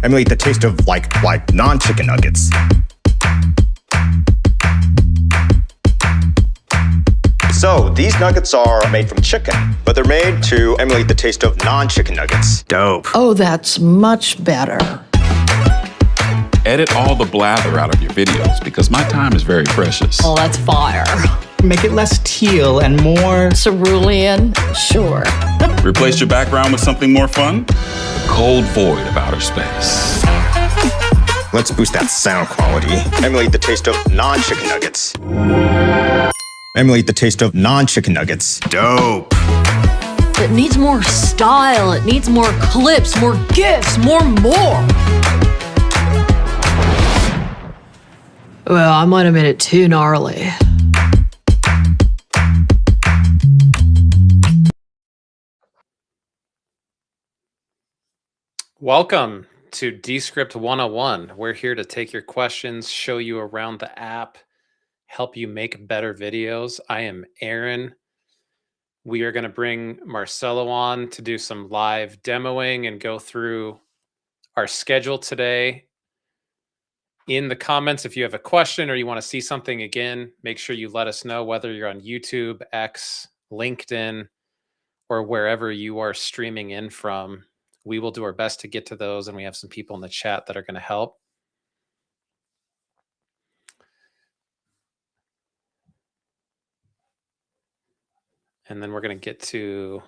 Emulate the taste of like non-chicken nuggets. So these nuggets are made from chicken, but they're made to emulate the taste of non-chicken nuggets. Dope. Oh, that's much better. Edit all the blather out of your videos because my time is very precious. Oh, that's fire. Make it less teal and more Cerulean? Sure. Replace your background with something more fun? The cold void of outer space. Let's boost that sound quality. Emulate the taste of non-chicken nuggets. Emulate the taste of non-chicken nuggets. Dope. It needs more style. It needs more clips, more GIFs, more. Well, I might have made it too gnarly. Welcome to Descript 101. We're here to take your questions, show you around the app, help you make better videos. I am Aaron. We are going to bring Marcelo on to do some live demoing and go through our schedule today. In the comments, if you have a question or you want to see something again, make sure you let us know, whether you're on YouTube, X, LinkedIn, or wherever you are streaming in from. We will do our best to get to those, and we have some people in the chat that are going to help. And then we're going to get to,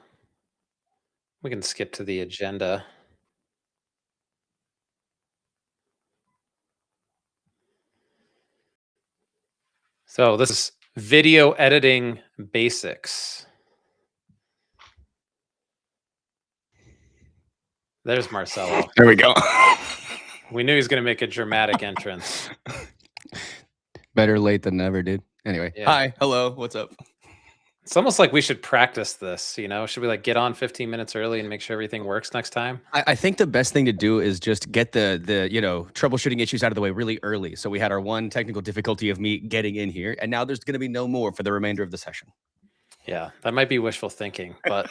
we can skip to the agenda. So this is video editing basics. There's Marcelo. There we go. We knew he was going to make a dramatic entrance. Better late than never, dude. Anyway, Yeah. Hi, hello, what's up? It's almost like we should practice this, you know? Should we like get on 15 minutes early and make sure everything works next time? I think the best thing to do is just get the troubleshooting issues out of the way really early. So we had our one technical difficulty of me getting in here, and now there's going to be no more for the remainder of the session. Yeah, that might be wishful thinking, but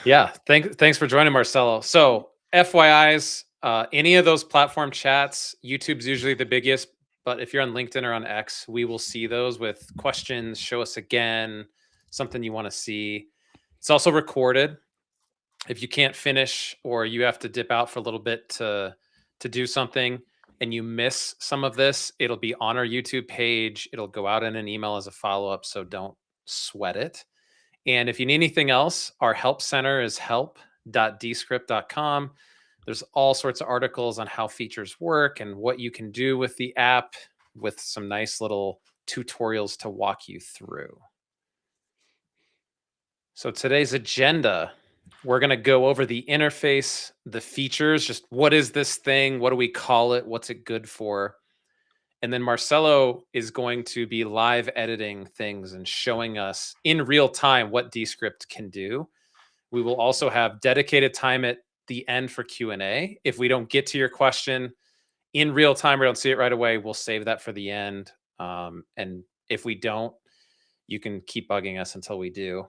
yeah, thanks for joining, Marcelo. So FYIs, any of those platform chats, YouTube's usually the biggest, but if you're on LinkedIn or on X, we will see those with questions, show us again, something you want to see. It's also recorded. If you can't finish or you have to dip out for a little bit to do something and you miss some of this, it'll be on our YouTube page. It'll go out in an email as a follow-up, so don't sweat it. And if you need anything else, our help center is help.descript.com. There's all sorts of articles on how features work and what you can do with the app, with some nice little tutorials to walk you through. So today's agenda, we're going to go over the interface, the features, just what is this thing? What do we call it? What's it good for? And then Marcelo is going to be live editing things and showing us in real time what Descript can do. We will also have dedicated time at the end for Q&A. If we don't get to your question in real time or don't see it right away, we'll save that for the end. And if we don't, you can keep bugging us until we do.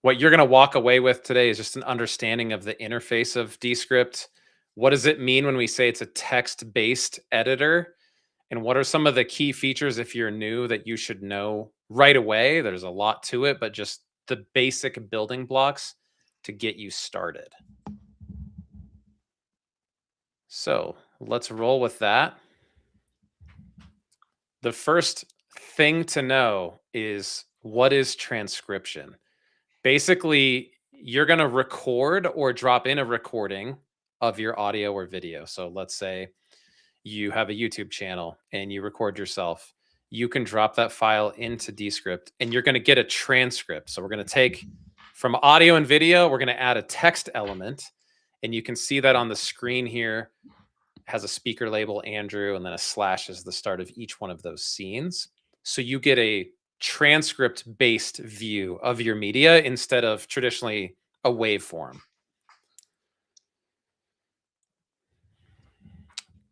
What you're going to walk away with today is just an understanding of the interface of Descript. What does it mean when we say it's a text-based editor? And what are some of the key features, if you're new, that you should know right away? There's a lot to it, but just the basic building blocks to get you started. So let's roll with that. The first thing to know is, what is transcription? Basically, you're going to record or drop in a recording of your audio or video. So let's say you have a YouTube channel and you record yourself. You can drop that file into Descript and you're going to get a transcript. So we're going to take from audio and video, we're going to add a text element, and you can see that on the screen here. It has a speaker label, Andrew, and then a slash is the start of each one of those scenes. So you get a transcript-based view of your media instead of traditionally a waveform.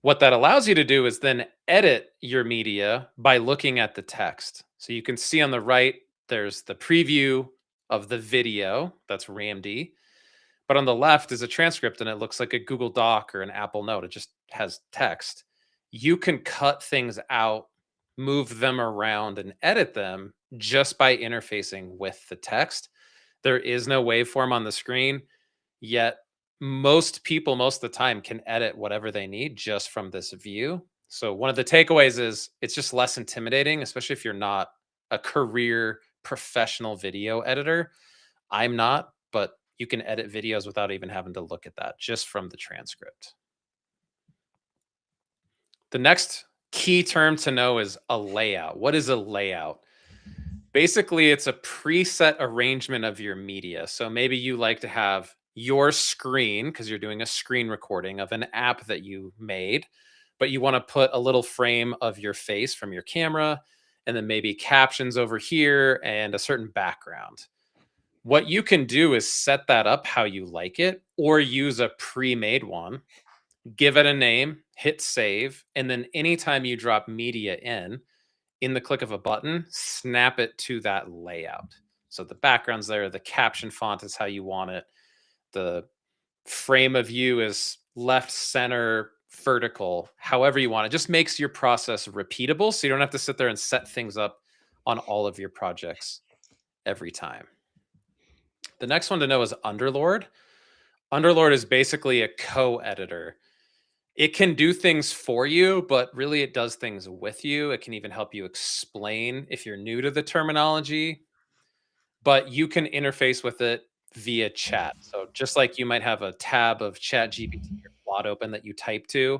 What that allows you to do is then edit your media by looking at the text. So you can see on the right, there's the preview of the video, that's RAMD. But on the left is a transcript and it looks like a Google Doc or an Apple Note. It just has text. You can cut things out, move them around, and edit them just by interfacing with the text. There is no waveform on the screen, yet most people, most of the time, can edit whatever they need just from this view. So one of the takeaways is it's just less intimidating, especially if you're not a career professional video editor. I'm not, but you can edit videos without even having to look at that, just from the transcript. The next key term to know is a layout. What is a layout? Basically, it's a preset arrangement of your media. So maybe you like to have your screen, because you're doing a screen recording of an app that you made, but you want to put a little frame of your face from your camera, and then maybe captions over here and a certain background. What you can do is set that up how you like it, or use a pre-made one, give it a name, hit save, and then anytime you drop media in the click of a button, snap it to that layout. So the background's there, the caption font is how you want it, the frame of view is left, center, vertical, however you want. It just makes your process repeatable, so you don't have to sit there and set things up on all of your projects every time. The next one to know is Underlord. Underlord is basically a co-editor. It can do things for you, but really it does things with you. It can even help you explain if you're new to the terminology, but you can interface with it via chat. So just like you might have a tab of ChatGPT or Claude open that you type to,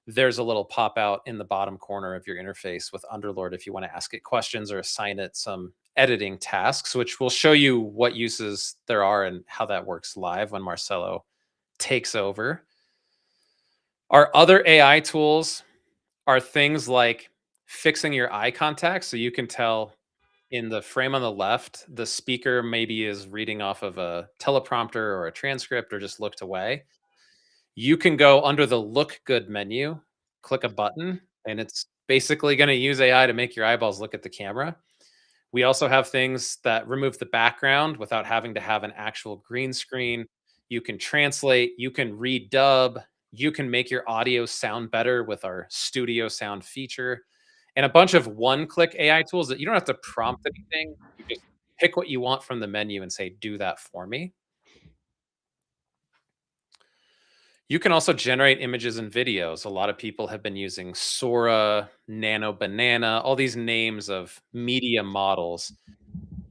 there's a little pop out in the bottom corner of your interface with Underlord if you want to ask it questions or assign it some editing tasks, which will show you what uses there are and how that works live when Marcelo takes over. Our other AI tools are things like fixing your eye contact. So you can tell in the frame on the left, the speaker maybe is reading off of a teleprompter or a transcript or just looked away. You can go under the look good menu, click a button, and it's basically going to use AI to make your eyeballs look at the camera. We also have things that remove the background without having to have an actual green screen. You can translate, you can redub, you can make your audio sound better with our studio sound feature, and a bunch of one-click AI tools that you don't have to prompt anything. You just pick what you want from the menu and say, do that for me. You can also generate images and videos. A lot of people have been using Sora, Nano Banana, all these names of media models.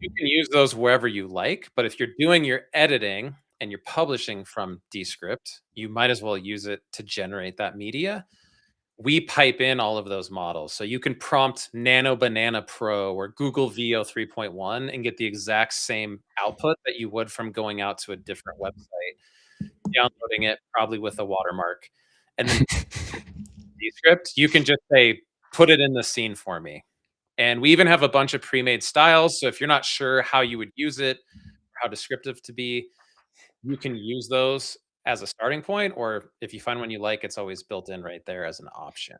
You can use those wherever you like, but if you're doing your editing and you're publishing from Descript, you might as well use it to generate that media. We pipe in all of those models. So you can prompt Nano Banana Pro or Google VO 3.1 and get the exact same output that you would from going out to a different website, downloading it probably with a watermark. And then Descript, you can just say, put it in the scene for me. And we even have a bunch of pre-made styles. So if you're not sure how you would use it, or how descriptive to be, you can use those as a starting point. Or if you find one you like, it's always built in right there as an option.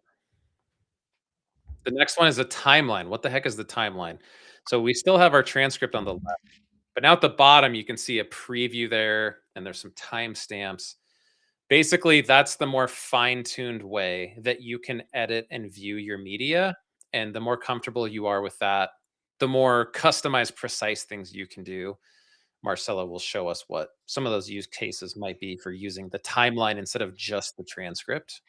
The next one is a timeline. What the heck is the timeline? So we still have our transcript on the left, but now at the bottom, you can see a preview there, and there's some timestamps. Basically, that's the more fine-tuned way that you can edit and view your media. And the more comfortable you are with that, the more customized, precise things you can do. Marcelo will show us what some of those use cases might be for using the timeline instead of just the transcript.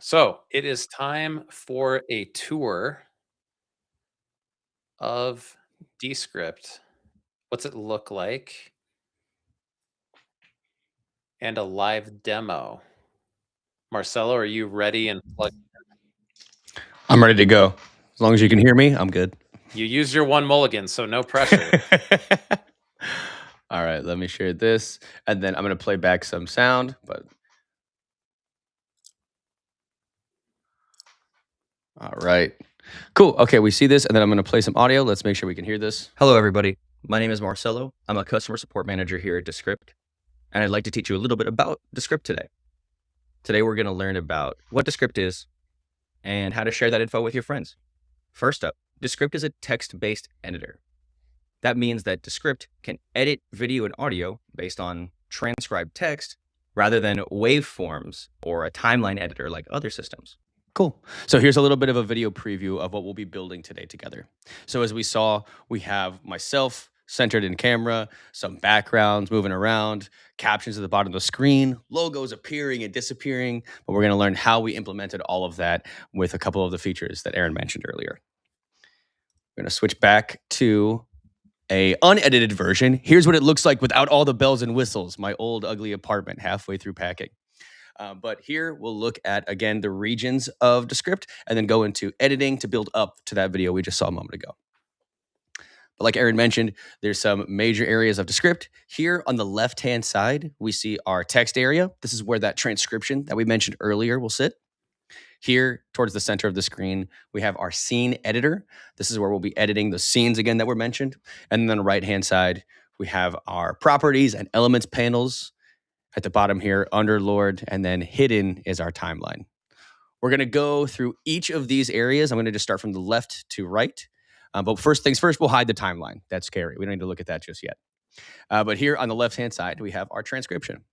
So it is time for a tour of Descript. What's it look like? And a live demo. Marcelo, are you ready and plugged? I'm ready to go. As long as you can hear me, I'm good. You used your one mulligan, so no pressure. All right, let me share this, and then I'm going to play back some sound, but all right. Cool. Okay, we see this, and then I'm going to play some audio. Let's make sure we can hear this. Hello, everybody. My name is Marcelo. I'm a customer support manager here at Descript, and I'd like to teach you a little bit about Descript today. Today, we're going to learn about what Descript is and how to share that info with your friends. First up, Descript is a text-based editor. That means that Descript can edit video and audio based on transcribed text rather than waveforms or a timeline editor like other systems. Cool. So here's a little bit of a video preview of what we'll be building today together. So as we saw, we have myself centered in camera, some backgrounds moving around, captions at the bottom of the screen, logos appearing and disappearing, but we're going to learn how we implemented all of that with a couple of the features that Aaron mentioned earlier. We're going to switch back to a unedited version. Here's what it looks like without all the bells and whistles, my old ugly apartment halfway through packing. But here we'll look at, again, the regions of Descript and then go into editing to build up to that video we just saw a moment ago. But like Aaron mentioned, there's some major areas of Descript. Here on the left-hand side, we see our text area. This is where that transcription that we mentioned earlier will sit. Here, towards the center of the screen, we have our scene editor. This is where we'll be editing the scenes again that were mentioned. And then on the right-hand side, we have our properties and elements panels. At the bottom here, Underlord, and then hidden is our timeline. We're going to go through each of these areas. I'm going to just start from the left to right. But first things first, we'll hide the timeline. That's scary. We don't need to look at that just yet. But here on the left-hand side, we have our transcription.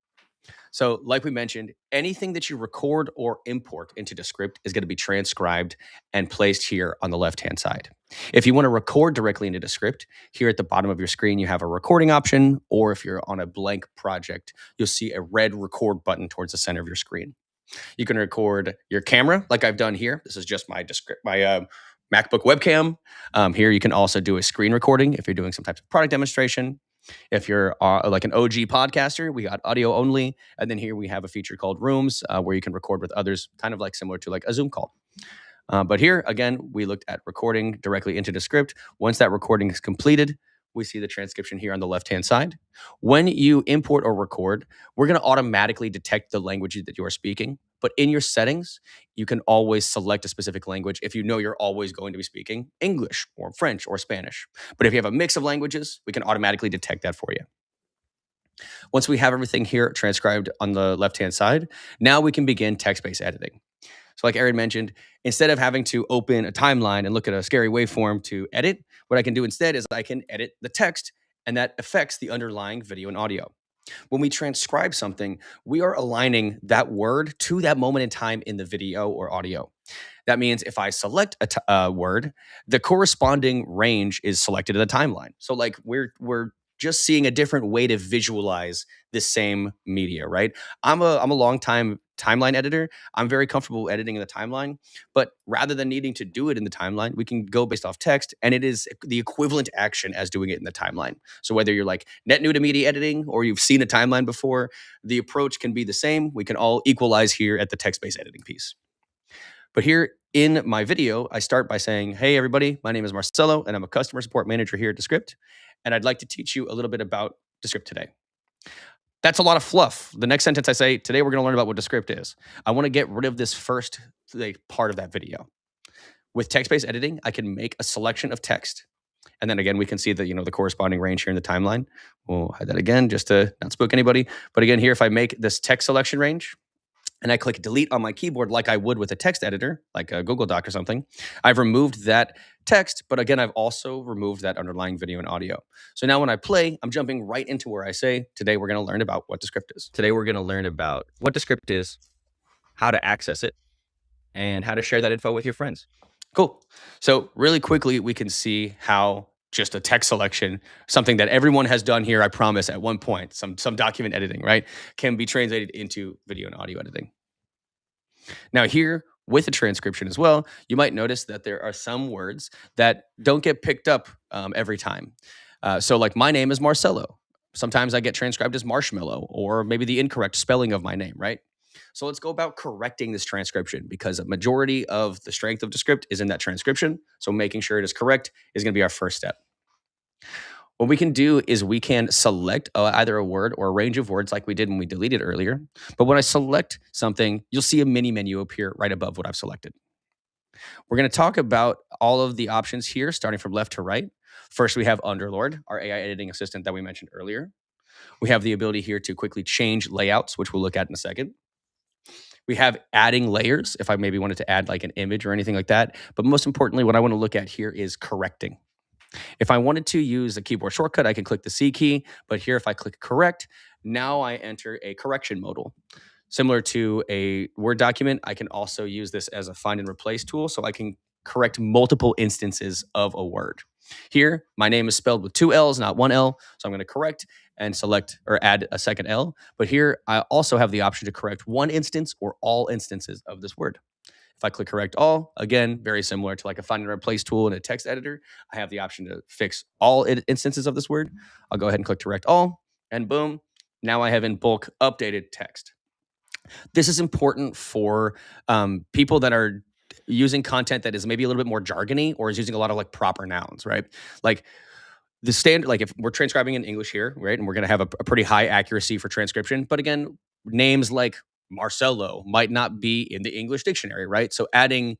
So like we mentioned, anything that you record or import into Descript is going to be transcribed and placed here on the left-hand side. If you want to record directly into Descript, here at the bottom of your screen, you have a recording option, or if you're on a blank project, you'll see a red record button towards the center of your screen. You can record your camera like I've done here. This is just my MacBook webcam. Here you can also do a screen recording if you're doing some type of product demonstration. If you're like an OG podcaster, we got audio only. And then here we have a feature called Rooms where you can record with others, kind of like similar to like a Zoom call. But here, again, we looked at recording directly into Descript. Once that recording is completed, we see the transcription here on the left-hand side. When you import or record, we're going to automatically detect the language that you are speaking. But in your settings, you can always select a specific language if you know you're always going to be speaking English or French or Spanish. But if you have a mix of languages, we can automatically detect that for you. Once we have everything here transcribed on the left-hand side, now we can begin text-based editing. So like Aaron mentioned, instead of having to open a timeline and look at a scary waveform to edit, what I can do instead is I can edit the text, and that affects the underlying video and audio. When we transcribe something, we are aligning that word to that moment in time in the video or audio. That means if I select a word, the corresponding range is selected in the timeline. So like we're just seeing a different way to visualize the same media, right? I'm a long time timeline editor. I'm very comfortable editing in the timeline, but rather than needing to do it in the timeline, we can go based off text, and it is the equivalent action as doing it in the timeline. So whether you're like net new to media editing or you've seen a timeline before, the approach can be the same. We can all equalize here at the text-based editing piece. But here in my video, I start by saying, hey, everybody, my name is Marcelo, and I'm a customer support manager here at Descript, and I'd like to teach you a little bit about Descript today. That's a lot of fluff. The next sentence I say, today we're going to learn about what Descript is. I want to get rid of this first part of that video. With text-based editing, I can make a selection of text. And then again, we can see the corresponding range here in the timeline. We'll hide that again just to not spook anybody. But again, here, if I make this text selection range, and I click delete on my keyboard like I would with a text editor, like a Google Doc or something, I've removed that text, but again, I've also removed that underlying video and audio. So now when I play, I'm jumping right into where I say, today we're going to learn about what Descript is. Today, we're going to learn about what Descript is, how to access it, and how to share that info with your friends. Cool. So really quickly, we can see how just a text selection, something that everyone has done here, I promise, at one point, some document editing, right, can be translated into video and audio editing. Now here, with the transcription as well, you might notice that there are some words that don't get picked up every time. So like my name is Marcelo. Sometimes I get transcribed as marshmallow, or maybe the incorrect spelling of my name, right? So let's go about correcting this transcription, because a majority of the strength of Descript is in that transcription. So making sure it is correct is going to be our first step. What we can do is we can select either a word or a range of words like we did when we deleted earlier. But when I select something, you'll see a mini menu appear right above what I've selected. We're going to talk about all of the options here, starting from left to right. First, we have Underlord, our AI editing assistant that we mentioned earlier. We have the ability here to quickly change layouts, which we'll look at in a second. We have adding layers if I maybe wanted to add like an image or anything like that. But most importantly, what I want to look at here is correcting. If I wanted to use a keyboard shortcut, I can click the C key. But here, if I click correct, now I enter a correction modal. Similar to a Word document, I can also use this as a find and replace tool, so I can correct multiple instances of a word. Here, my name is spelled with 2 L's, not 1 L, so I'm going to correct and select or add a second L. But here, I also have the option to correct one instance or all instances of this word. If I click correct all, again, very similar to like a find and replace tool in a text editor, I have the option to fix all instances of this word. I'll go ahead and click correct all, and boom, now I have in bulk updated text. This is important for people that are using content that is maybe a little bit more jargony or is using a lot of like proper nouns, right? Like the standard, like if we're transcribing in English here, right, and we're going to have a pretty high accuracy for transcription, but again, names like Marcelo might not be in the English dictionary, right? So adding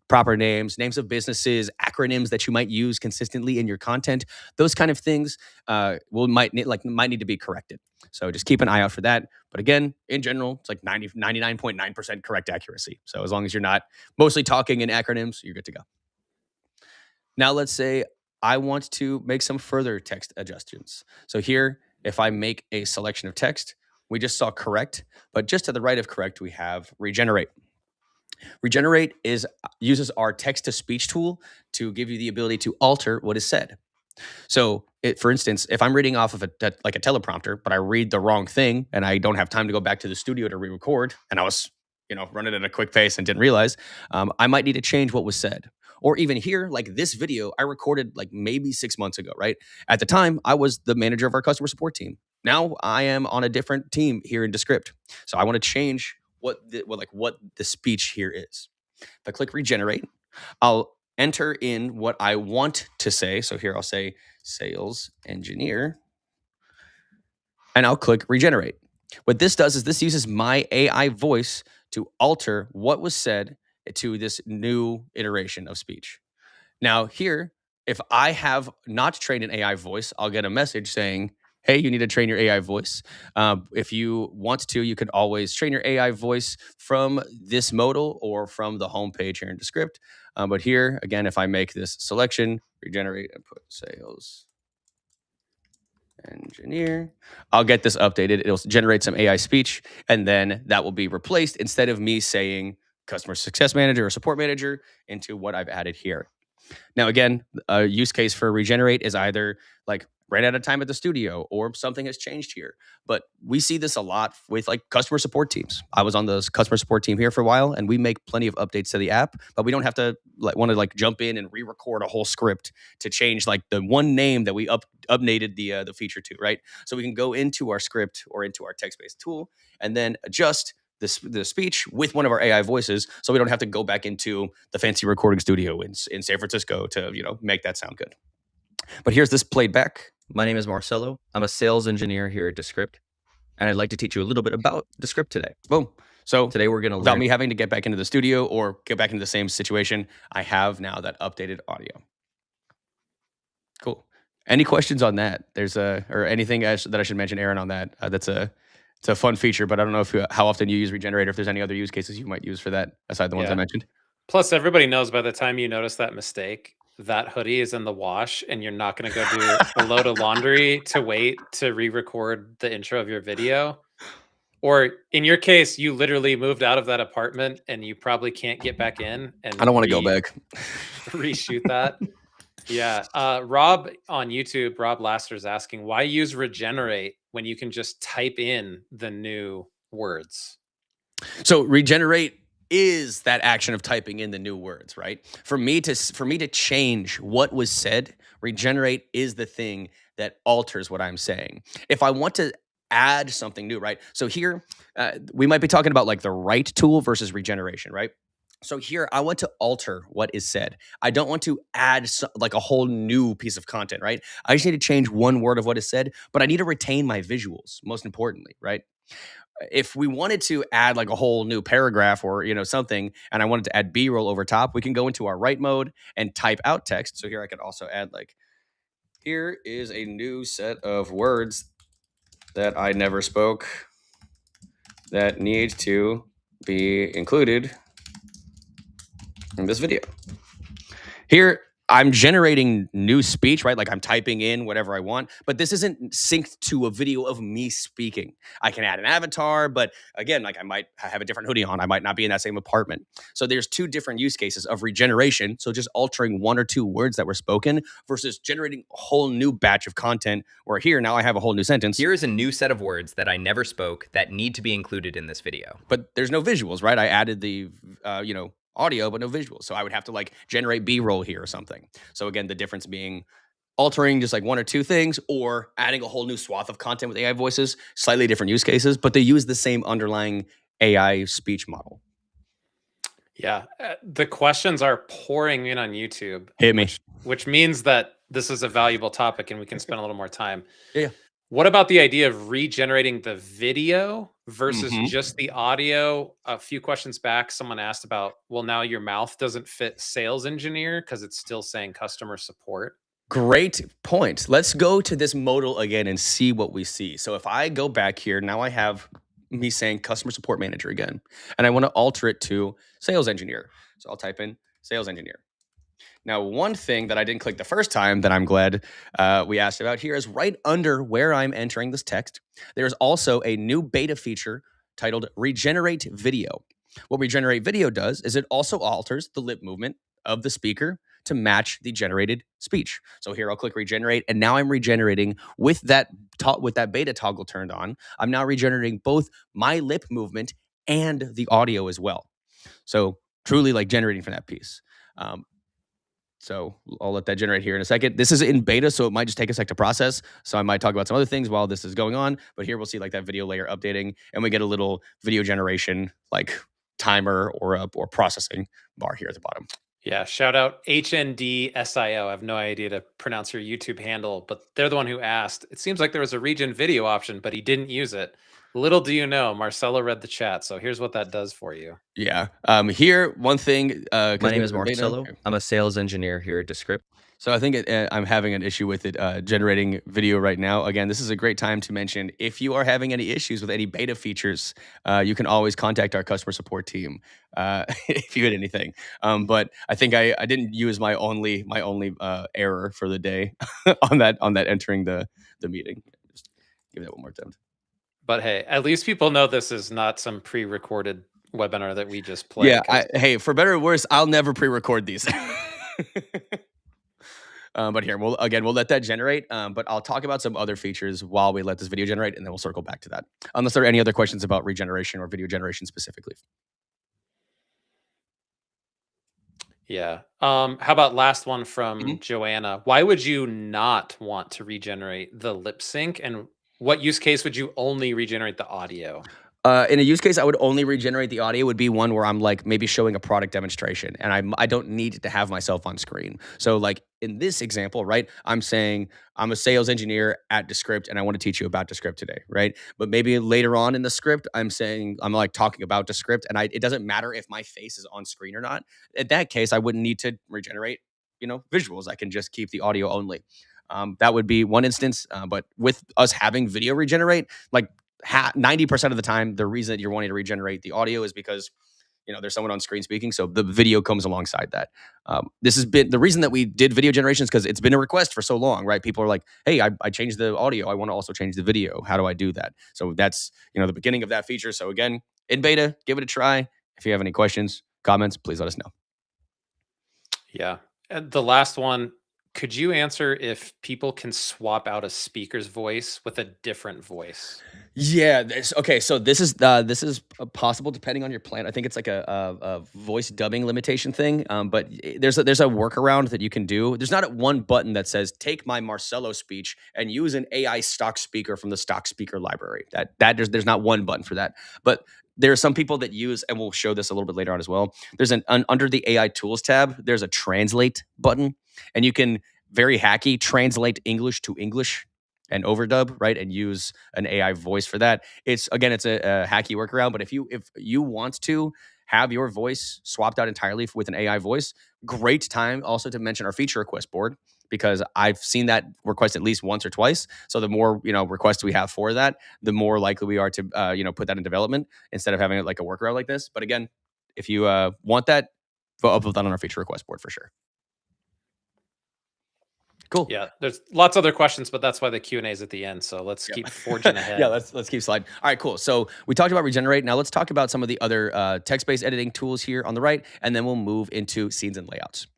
proper names, names of businesses, acronyms that you might use consistently in your content, those kind of things might need to be corrected. So just keep an eye out for that. But again, in general, it's like 99.9% correct accuracy. So as long as you're not mostly talking in acronyms, you're good to go. Now let's say I want to make some further text adjustments. So here, if I make a selection of text, we just saw correct, but just to the right of correct, we have regenerate. Regenerate uses our text-to-speech tool to give you the ability to alter what is said. So, for instance, if I'm reading off of a teleprompter, but I read the wrong thing and I don't have time to go back to the studio to re-record, and I was, running at a quick pace and didn't realize, I might need to change what was said. Or even here, like this video, I recorded like maybe 6 months ago, right? At the time, I was the manager of our customer support team. Now I am on a different team here in Descript. So I want to change what the speech here is. If I click regenerate, I'll enter in what I want to say. So here I'll say sales engineer, and I'll click regenerate. What this does is this uses my AI voice to alter what was said to this new iteration of speech. Now here, if I have not trained an AI voice, I'll get a message saying, hey, you need to train your AI voice. If you want to, you could always train your AI voice from this modal or from the homepage here in Descript. But here, again, if I make this selection, regenerate, and put sales engineer, I'll get this updated. It'll generate some AI speech, and then that will be replaced instead of me saying customer success manager or support manager into what I've added here. Now, again, a use case for regenerate is either like ran out of time at the studio or something has changed here. But we see this a lot with like customer support teams. I was on the customer support team here for a while, and we make plenty of updates to the app, but we don't have to want to jump in and re-record a whole script to change like the one name that we updated the feature to, right? So we can go into our script or into our text-based tool and then adjust the speech with one of our AI voices, so we don't have to go back into the fancy recording studio in San Francisco to make that sound good. But here's this played back. My name is Marcelo. I'm a sales engineer here at Descript, and I'd like to teach you a little bit about Descript today. Boom. So today we're going to without me having to get back into the studio or get back into the same situation, I have now that updated audio. Cool. Any questions on that? Or anything that I should mention, Aaron, on that? It's a fun feature, but I don't know how often you use Regenerate, or if there's any other use cases you might use for that aside the ones I mentioned. Plus, everybody knows by the time you notice that mistake, that hoodie is in the wash, and you're not going to go do a load of laundry to wait to re-record the intro of your video. Or in your case, you literally moved out of that apartment, and you probably can't get back in. And I don't want to go back. Reshoot that. Yeah. Rob on YouTube, Rob Laster's asking, why use regenerate when you can just type in the new words? So regenerate is that action of typing in the new words, right? For me to change what was said, regenerate is the thing that alters what I'm saying. If I want to add something new, right? So here, we might be talking about like the write tool versus regeneration, right? So here, I want to alter what is said. I don't want to add like a whole new piece of content, right? I just need to change one word of what is said, but I need to retain my visuals, most importantly, right? If we wanted to add like a whole new paragraph or something, and I wanted to add B-roll over top, we can go into our write mode and type out text. So here I could also add like, here is a new set of words that I never spoke that need to be included in this video. Here, I'm generating new speech, right? Like I'm typing in whatever I want, but this isn't synced to a video of me speaking. I can add an avatar, but again, like I might have a different hoodie on. I might not be in that same apartment. So there's two different use cases of regeneration. So just altering one or two words that were spoken versus generating a whole new batch of content where here, now I have a whole new sentence. Here is a new set of words that I never spoke that need to be included in this video. But there's no visuals, right? I added the, audio, but no visuals. So I would have to like generate B-roll here or something. So again, the difference being altering just like one or two things or adding a whole new swath of content with AI voices, slightly different use cases, but they use the same underlying AI speech model. Yeah. The questions are pouring in on YouTube. Hit me. Which means that this is a valuable topic and we can spend a little more time. Yeah. What about the idea of regenerating the video versus just the audio? A few questions back, someone asked about, well, now your mouth doesn't fit sales engineer because it's still saying customer support. Great point. Let's go to this modal again and see what we see. So if I go back here, now I have me saying customer support manager again, and I want to alter it to sales engineer. So I'll type in sales engineer. Now, one thing that I didn't click the first time that I'm glad we asked about here is right under where I'm entering this text, there's also a new beta feature titled Regenerate Video. What Regenerate Video does is it also alters the lip movement of the speaker to match the generated speech. So here I'll click regenerate, and now I'm regenerating with that beta toggle turned on. I'm now regenerating both my lip movement and the audio as well. So truly like generating from that piece. So I'll let that generate here in a second. This is in beta, so it might just take a sec to process. So I might talk about some other things while this is going on. But here we'll see like that video layer updating, and we get a little video generation like timer or processing bar here at the bottom. Yeah, shout out HNDSIO. I have no idea to pronounce your YouTube handle, but they're the one who asked. It seems like there was a regen video option, but he didn't use it. Little do you know, Marcelo read the chat, so here's what that does for you. Yeah. Here, one thing. My name is Marcelo. I'm a sales engineer here at Descript. So I think I'm having an issue with it generating video right now. Again, this is a great time to mention if you are having any issues with any beta features, you can always contact our customer support team if you had anything. But I think I didn't use my only error for the day on that entering the meeting. Just give that one more attempt. But hey, at least people know this is not some pre-recorded webinar that we just played. Yeah, hey, for better or worse, I'll never pre-record these. But here, we'll let that generate. But I'll talk about some other features while we let this video generate, and then we'll circle back to that. Unless there are any other questions about regeneration or video generation specifically. Yeah. How about last one from Joanna? Why would you not want to regenerate the lip sync, and what use case would you only regenerate the audio? In a use case, I would only regenerate the audio would be one where I'm like maybe showing a product demonstration and I don't need to have myself on screen. So like in this example, right, I'm saying I'm a sales engineer at Descript and I want to teach you about Descript today, right? But maybe later on in the script, I'm saying I'm like talking about Descript and it doesn't matter if my face is on screen or not. In that case, I wouldn't need to regenerate, visuals. I can just keep the audio only. That would be one instance. But with us having video regenerate, like 90% of the time, the reason that you're wanting to regenerate the audio is because, there's someone on screen speaking. So the video comes alongside that. This has been the reason that we did video generations because it's been a request for so long, right? People are like, hey, I changed the audio. I want to also change the video. How do I do that? So that's, the beginning of that feature. So again, in beta, give it a try. If you have any questions, comments, please let us know. Yeah. And the last one, could you answer if people can swap out a speaker's voice with a different voice? Yeah. Okay. So this is possible depending on your plan. I think it's like a voice dubbing limitation thing. But there's a workaround that you can do. There's not one button that says take my Marcelo speech and use an AI stock speaker from the stock speaker library. There's not one button for that. But there are some people that use, and we'll show this a little bit later on as well. There's under the AI tools tab, there's a translate button, and you can very hacky translate English to English and overdub, right? And use an AI voice for that. It's a hacky workaround, but if you want to have your voice swapped out entirely with an AI voice, great time also to mention our feature request board. because I've seen that request at least once or twice. So the more, requests we have for that, the more likely we are to, put that in development instead of having it like a workaround like this. But again, if you want that, I'll put that on our feature request board for sure. Cool. Yeah, there's lots of other questions, but that's why the Q&A is at the end. So let's keep forging ahead. Yeah, let's keep sliding. All right, cool. So we talked about regenerate. Now let's talk about some of the other text-based editing tools here on the right, and then we'll move into scenes and layouts.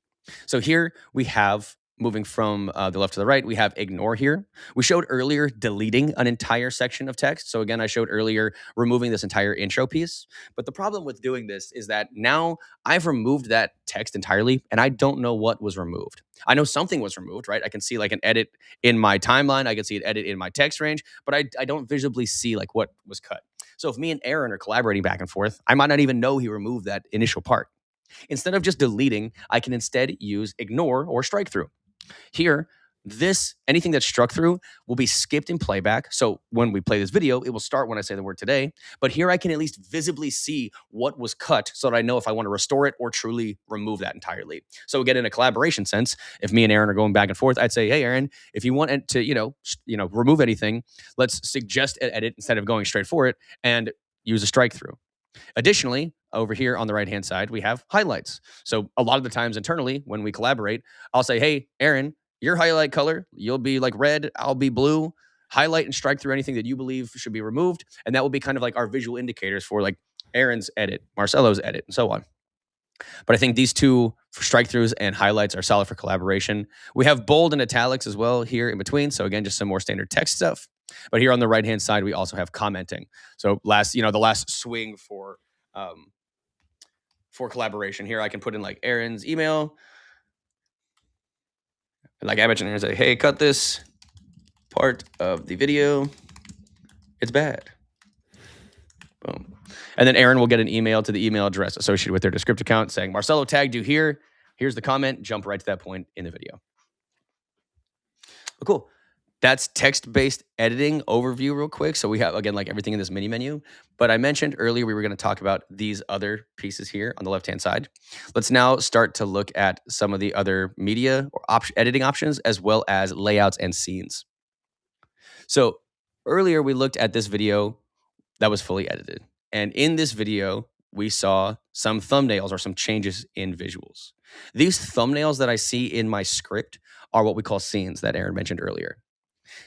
So here we have, moving from the left to the right, we have ignore here. We showed earlier deleting an entire section of text. So again, I showed earlier removing this entire intro piece. But the problem with doing this is that now I've removed that text entirely and I don't know what was removed. I know something was removed, right? I can see like an edit in my timeline. I can see an edit in my text range, but I don't visibly see like what was cut. So if me and Aaron are collaborating back and forth, I might not even know he removed that initial part. Instead of just deleting, I can instead use ignore or strike through. Here, anything that's struck through will be skipped in playback. So when we play this video, it will start when I say the word today. But here I can at least visibly see what was cut so that I know if I want to restore it or truly remove that entirely. So again, in a collaboration sense, if me and Aaron are going back and forth, I'd say, hey, Aaron, if you want to, remove anything, let's suggest an edit instead of going straight for it and use a strike through. Additionally, over here on the right-hand side, we have highlights. So a lot of the times internally, when we collaborate, I'll say, hey, Aaron, your highlight color, you'll be like red, I'll be blue. Highlight and strike through anything that you believe should be removed. And that will be kind of like our visual indicators for like Aaron's edit, Marcelo's edit, and so on. But I think these two strike throughs and highlights are solid for collaboration. We have bold and italics as well here in between. So again, just some more standard text stuff. But here on the right-hand side, we also have commenting. So the last swing for collaboration here, I can put in like Aaron's email. Like I mentioned, Aaron say, hey, cut this part of the video. It's bad. Boom. And then Aaron will get an email to the email address associated with their Descript account saying, Marcelo tagged you here. Here's the comment. Jump right to that point in the video. Cool. That's text-based editing overview real quick. So we have, again, like everything in this mini menu. But I mentioned earlier we were going to talk about these other pieces here on the left-hand side. Let's now start to look at some of the other media or editing options as well as layouts and scenes. So earlier we looked at this video that was fully edited. And in this video, we saw some thumbnails or some changes in visuals. These thumbnails that I see in my script are what we call scenes that Aaron mentioned earlier.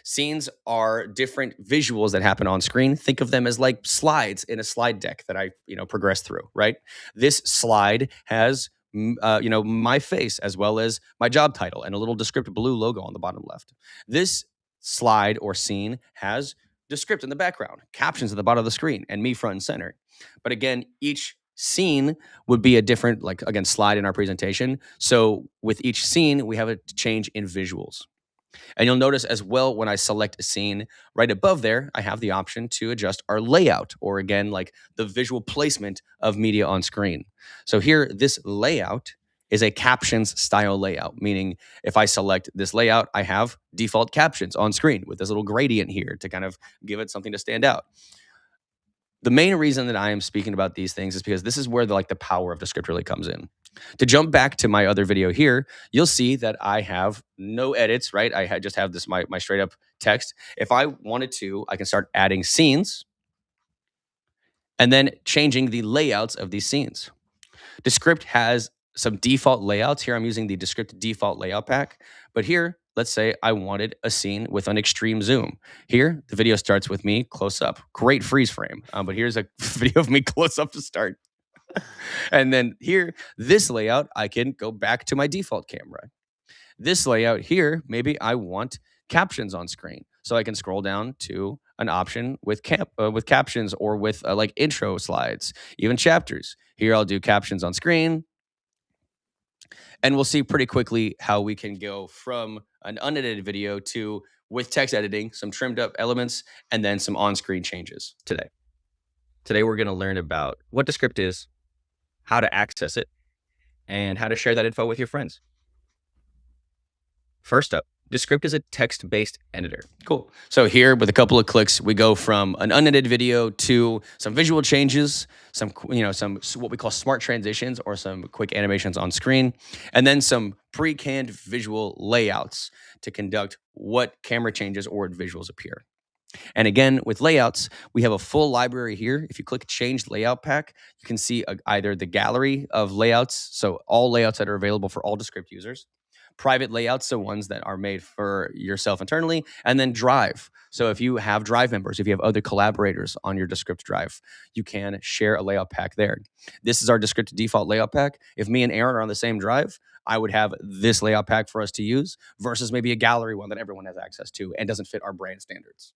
Scenes are different visuals that happen on screen. Think of them as like slides in a slide deck that I, progress through, right? This slide has, my face as well as my job title and a little Descript blue logo on the bottom left. This slide or scene has Descript in the background, captions at the bottom of the screen, and me front and center. But again, each scene would be a different, slide in our presentation. So with each scene, we have a change in visuals. And you'll notice as well, when I select a scene right above there, I have the option to adjust our layout, or again, like the visual placement of media on screen. So here, this layout is a captions style layout, meaning if I select this layout, I have default captions on screen with this little gradient here to kind of give it something to stand out. The main reason that I am speaking about these things is because this is where the power of Descript really comes in. To jump back to my other video here, you'll see that I have no edits, right? I just have this, my straight up text. If I wanted to, I can start adding scenes and then changing the layouts of these scenes. Descript has some default layouts. Here I'm using the Descript default layout pack. But here, let's say I wanted a scene with an extreme zoom. Here, the video starts with me close up. Great freeze frame. But here's a video of me close up to start. And then here, this layout, I can go back to my default camera. This layout here, maybe I want captions on screen. So I can scroll down to an option with captions or with like intro slides, even chapters. Here I'll do captions on screen. And we'll see pretty quickly how we can go from an unedited video to, with text editing, some trimmed up elements, and then some on-screen changes today. Today we're going to learn about what Descript is, how to access it, and how to share that info with your friends. First up, Descript is a text-based editor. Cool. So here, with a couple of clicks, we go from an unedited video to some visual changes, some what we call smart transitions or some quick animations on screen, and then some pre-canned visual layouts to conduct what camera changes or what visuals appear. And again, with layouts, we have a full library here. If you click Change Layout Pack, you can see either the gallery of layouts, so all layouts that are available for all Descript users, private layouts, so ones that are made for yourself internally, and then Drive. So if you have Drive members, if you have other collaborators on your Descript Drive, you can share a layout pack there. This is our Descript default layout pack. If me and Aaron are on the same drive, I would have this layout pack for us to use versus maybe a gallery one that everyone has access to and doesn't fit our brand standards.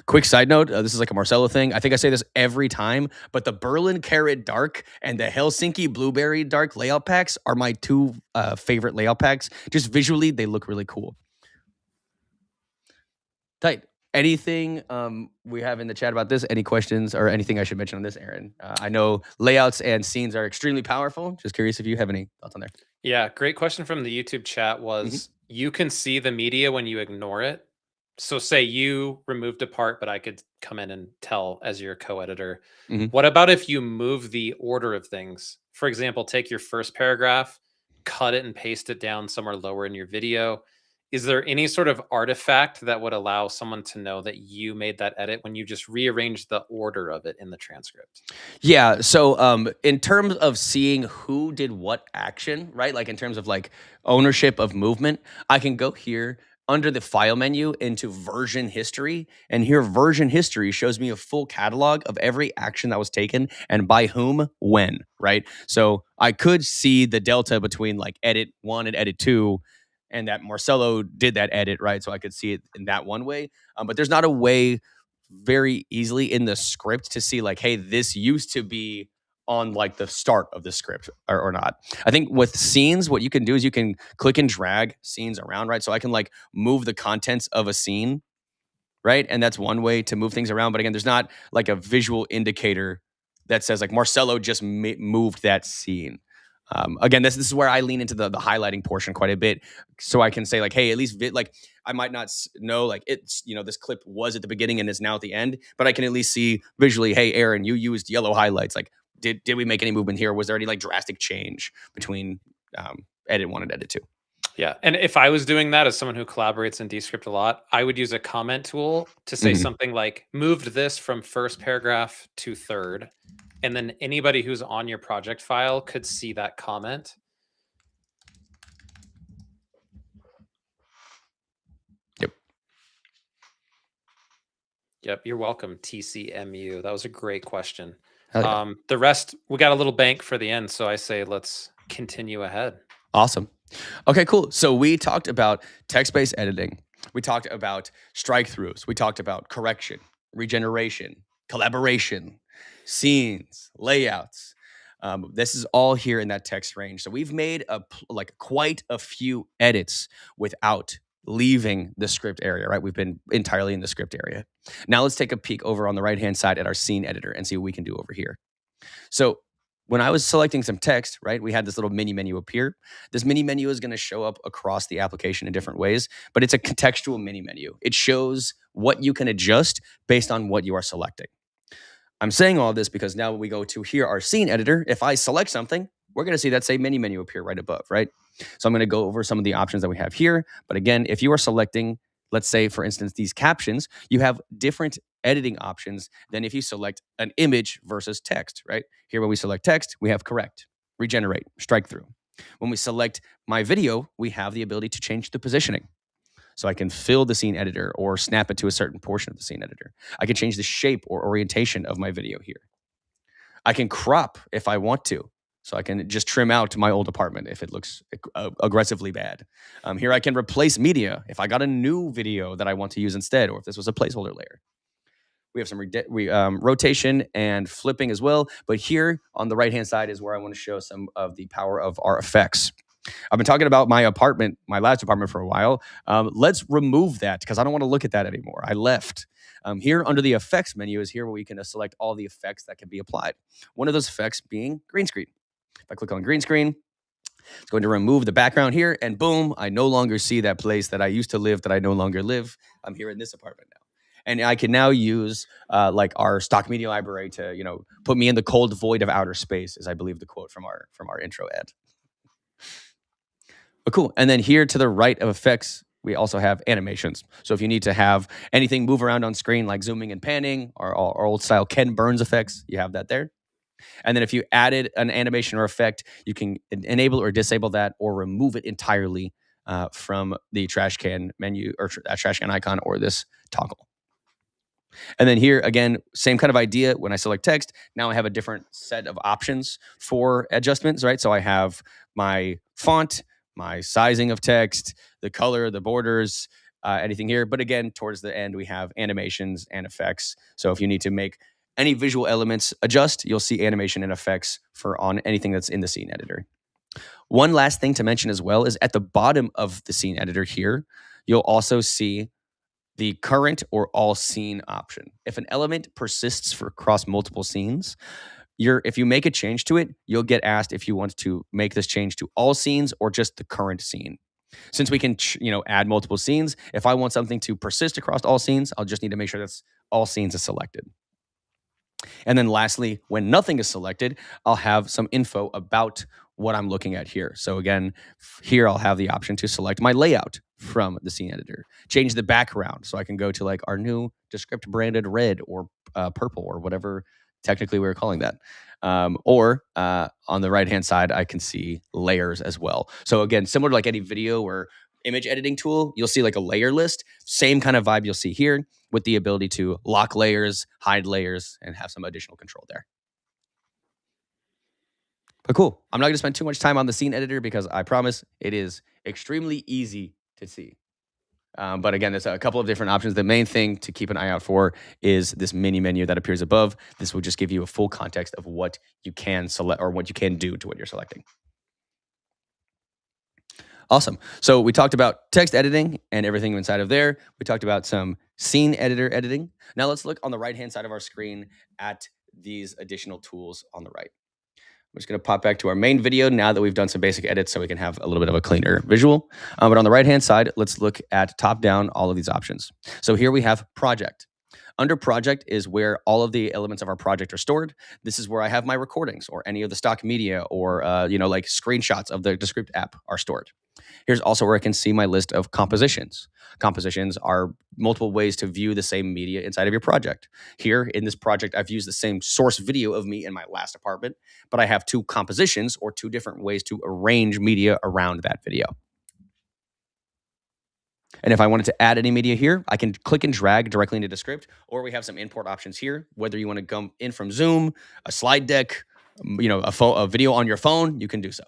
Quick side note, this is like a Marcelo thing. I think I say this every time, but the Berlin Carrot Dark and the Helsinki Blueberry Dark layout packs are my two favorite layout packs. Just visually, they look really cool. Tight. Anything we have in the chat about this? Any questions or anything I should mention on this, Aaron? I know layouts and scenes are extremely powerful. Just curious if you have any thoughts on there. Yeah, great question from the YouTube chat was, you can see the media when you ignore it. So say you removed a part, but I could come in and tell as your co-editor. What about if you move the order of things? For example, take your first paragraph, cut it and paste it down somewhere lower in your video. Is there any sort of artifact that would allow someone to know that you made that edit when you just rearrange the order of it in the transcript? Yeah. So in terms of seeing who did what action, right? Like in terms of like ownership of movement, I can go here under the file menu into version history. And here version history shows me a full catalog of every action that was taken and by whom, when, right? So I could see the delta between like edit 1 and edit 2 and that Marcelo did that edit, right? So I could see it in that one way. But there's not a way very easily in the script to see like, hey, this used to be on like the start of the script or not. I think with scenes, what you can do is you can click and drag scenes around, right? So I can like move the contents of a scene, right? And that's one way to move things around. But again, there's not like a visual indicator that says like Marcelo just moved that scene. Again, this is where I lean into the highlighting portion quite a bit, so I can say like, hey, at least like I might not know like it's this clip was at the beginning and is now at the end, but I can at least see visually, hey, Aaron, you used yellow highlights. Like, did we make any movement here? Was there any like drastic change between edit 1 and edit 2? Yeah, and if I was doing that as someone who collaborates in Descript a lot, I would use a comment tool to say something like, moved this from first paragraph to third. And then anybody who's on your project file could see that comment. Yep, you're welcome, TCMU. That was a great question. Yeah. The rest, we got a little bank for the end, so I say let's continue ahead. Awesome. Okay, cool. So we talked about text-based editing. We talked about strikethroughs. We talked about correction, regeneration, collaboration, scenes, layouts. This is all here in that text range. So we've made quite a few edits without leaving the script area, right? We've been entirely in the script area. Now let's take a peek over on the right-hand side at our scene editor and see what we can do over here. So when I was selecting some text, right, we had this little mini menu appear. This mini menu is going to show up across the application in different ways, but it's a contextual mini menu. It shows what you can adjust based on what you are selecting. I'm saying all this because now when we go to here, our scene editor, if I select something, we're going to see that same mini menu appear right above, right? So I'm going to go over some of the options that we have here. But again, if you are selecting, let's say, for instance, these captions, you have different editing options than if you select an image versus text, right? Here, when we select text, we have correct, regenerate, strike through. When we select my video, we have the ability to change the positioning. So I can fill the scene editor or snap it to a certain portion of the scene editor. I can change the shape or orientation of my video here. I can crop if I want to. So I can just trim out my old apartment if it looks aggressively bad. Here I can replace media if I got a new video that I want to use instead, or if this was a placeholder layer. We have some rotation and flipping as well. But here on the right-hand side is where I want to show some of the power of our effects. I've been talking about my apartment, my last apartment for a while. Let's remove that because I don't want to look at that anymore. I left. Here under the effects menu is here where we can select all the effects that can be applied. One of those effects being green screen. If I click on green screen, It's going to remove the background here, and boom, I no longer see that place that I used to live that I no longer live. I'm here in this apartment now. And I can now use like our stock media library to, put me in the cold void of outer space, is I believe the quote from our intro ad. But cool. And then here to the right of effects, we also have animations. So if you need to have anything move around on screen, like zooming and panning, or old style Ken Burns effects, you have that there. And then if you added an animation or effect, you can enable or disable that or remove it entirely from the trash can menu or trash can icon or this toggle. And then here, again, same kind of idea. When I select text, now I have a different set of options for adjustments, right? So I have my font, my sizing of text, the color, the borders, anything here. But again, towards the end, we have animations and effects. So if you need to make any visual elements adjust, you'll see animation and effects for on anything that's in the scene editor. One last thing to mention as well is at the bottom of the scene editor here, you'll also see the current or all scene option. If an element persists for across multiple scenes, if you make a change to it, you'll get asked if you want to make this change to all scenes or just the current scene. Since we can, add multiple scenes, if I want something to persist across all scenes, I'll just need to make sure that's all scenes is selected. And then lastly, when nothing is selected, I'll have some info about what I'm looking at here. So again, here I'll have the option to select my layout from the scene editor, change the background. So I can go to like our new Descript branded red or purple or whatever technically we're calling that. Or on the right-hand side, I can see layers as well. So again, similar to like any video or image editing tool, you'll see like a layer list. Same kind of vibe you'll see here with the ability to lock layers, hide layers, and have some additional control there. But cool. I'm not going to spend too much time on the scene editor because I promise it is extremely easy to see. But again, there's a couple of different options. The main thing to keep an eye out for is this mini menu that appears above. This will just give you a full context of what you can select or what you can do to what you're selecting. Awesome. So we talked about text editing and everything inside of there. We talked about some scene editor editing. Now let's look on the right-hand side of our screen at these additional tools on the right. I'm just going to pop back to our main video now that we've done some basic edits so we can have a little bit of a cleaner visual. But on the right-hand side, let's look at top-down all of these options. So here we have project. Under project is where all of the elements of our project are stored. This is where I have my recordings or any of the stock media or, like screenshots of the Descript app are stored. Here's also where I can see my list of compositions. Compositions are multiple ways to view the same media inside of your project. Here in this project, I've used the same source video of me in my last apartment, but I have two compositions or two different ways to arrange media around that video. And if I wanted to add any media here, I can click and drag directly into Descript, or we have some import options here. Whether you want to come in from Zoom, a slide deck, a video on your phone, you can do so.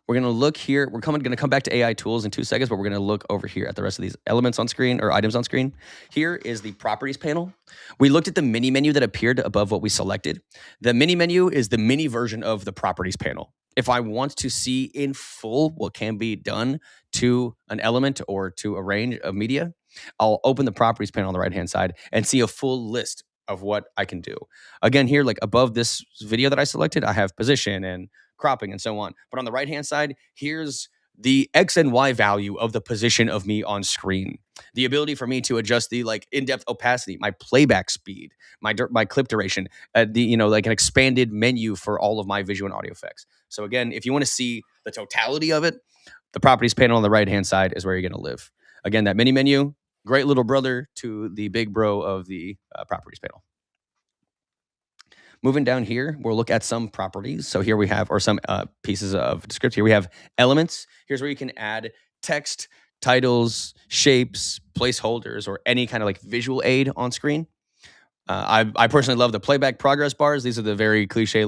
We're going to look here. We're going to come back to AI tools in 2 seconds, but we're going to look over here at the rest of these elements on screen or items on screen. Here is the properties panel. We looked at the mini menu that appeared above what we selected. The mini menu is the mini version of the properties panel. If I want to see in full what can be done to an element or to a range of media, I'll open the properties panel on the right-hand side and see a full list of what I can do. Again, here, like above this video that I selected, I have position and cropping and so on. But on the right-hand side, here's the X and Y value of the position of me on screen. The ability for me to adjust the in-depth opacity, my playback speed, my clip duration, like an expanded menu for all of my visual and audio effects. So again, if you want to see the totality of it, the properties panel on the right-hand side is where you're going to live. Again, that mini menu, great little brother to the big bro of the properties panel. Moving down here, we'll look at some properties. So here we have, or some pieces of Descript. Here we have elements. Here's where you can add text, titles, shapes, placeholders, or any kind of visual aid on screen. I personally love the playback progress bars. These are the very cliche,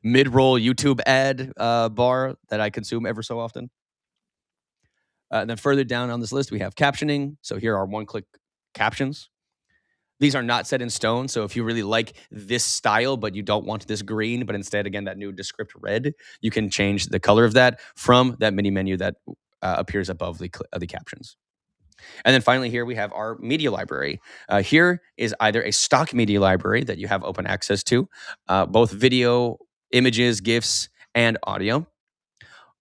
mid-roll YouTube ad bar that I consume ever so often. And then further down on this list, we have captioning. So here are one-click captions. These are not set in stone, so if you really like this style, but you don't want this green, but instead, again, that new Descript red, you can change the color of that from that mini menu that appears above the captions. And then finally here, we have our media library. Here is either a stock media library that you have open access to, both video, images, GIFs, and audio.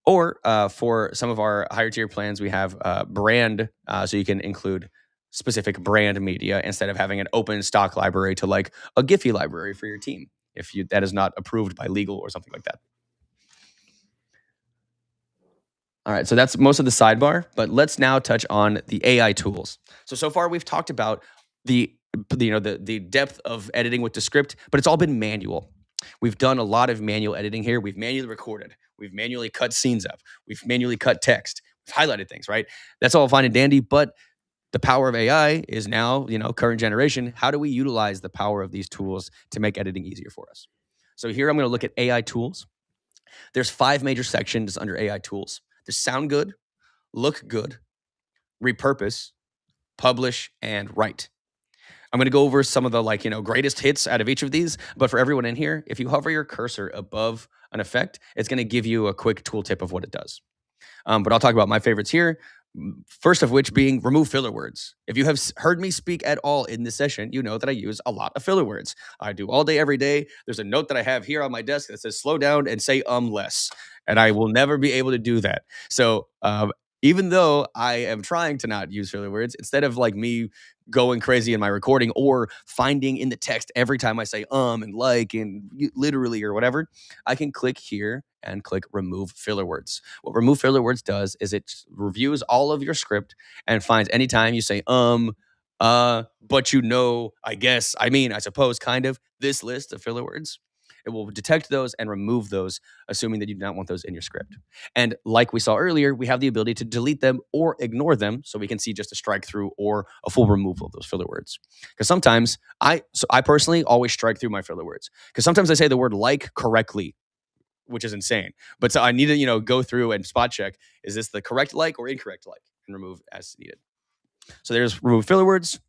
Or for some of our higher tier plans, we have brand, so you can include specific brand media instead of having an open stock library to like a Giphy library for your team if that is not approved by legal or something like that. All right, so that's most of the sidebar, but let's now touch on the AI tools. So far we've talked about the depth of editing with Descript, but it's all been manual. We've done a lot of manual editing here. We've manually recorded. We've manually cut scenes up. We've manually cut text. We've highlighted things, right? That's all fine and dandy, but the power of AI is now, current generation. How do we utilize the power of these tools to make editing easier for us? So here I'm going to look at AI tools. There's 5 major sections under AI tools. There's sound good, look good, repurpose, publish, and write. I'm going to go over some of the greatest hits out of each of these, but for everyone in here, if you hover your cursor above an effect, it's going to give you a quick tooltip of what it does. But I'll talk about my favorites here. First of which being remove filler words. If you have heard me speak at all in this session, you know that I use a lot of filler words. I do all day, every day. There's a note that I have here on my desk that says slow down and say less. And I will never be able to do that. So even though I am trying to not use filler words, instead of like me going crazy in my recording or finding in the text every time I say and like and literally or whatever, I can click here and click remove filler words. What remove filler words does is it reviews all of your script and finds anytime you say but I guess, I mean, I suppose, kind of, this list of filler words. It will detect those and remove those, assuming that you do not want those in your script. And like we saw earlier, we have the ability to delete them or ignore them, so we can see just a strike through or a full removal of those filler words. Because sometimes, I personally always strike through my filler words. Because sometimes I say the word like correctly, which is insane. But so I need to, go through and spot check, is this the correct like or incorrect like, and remove as needed. So there's remove filler words.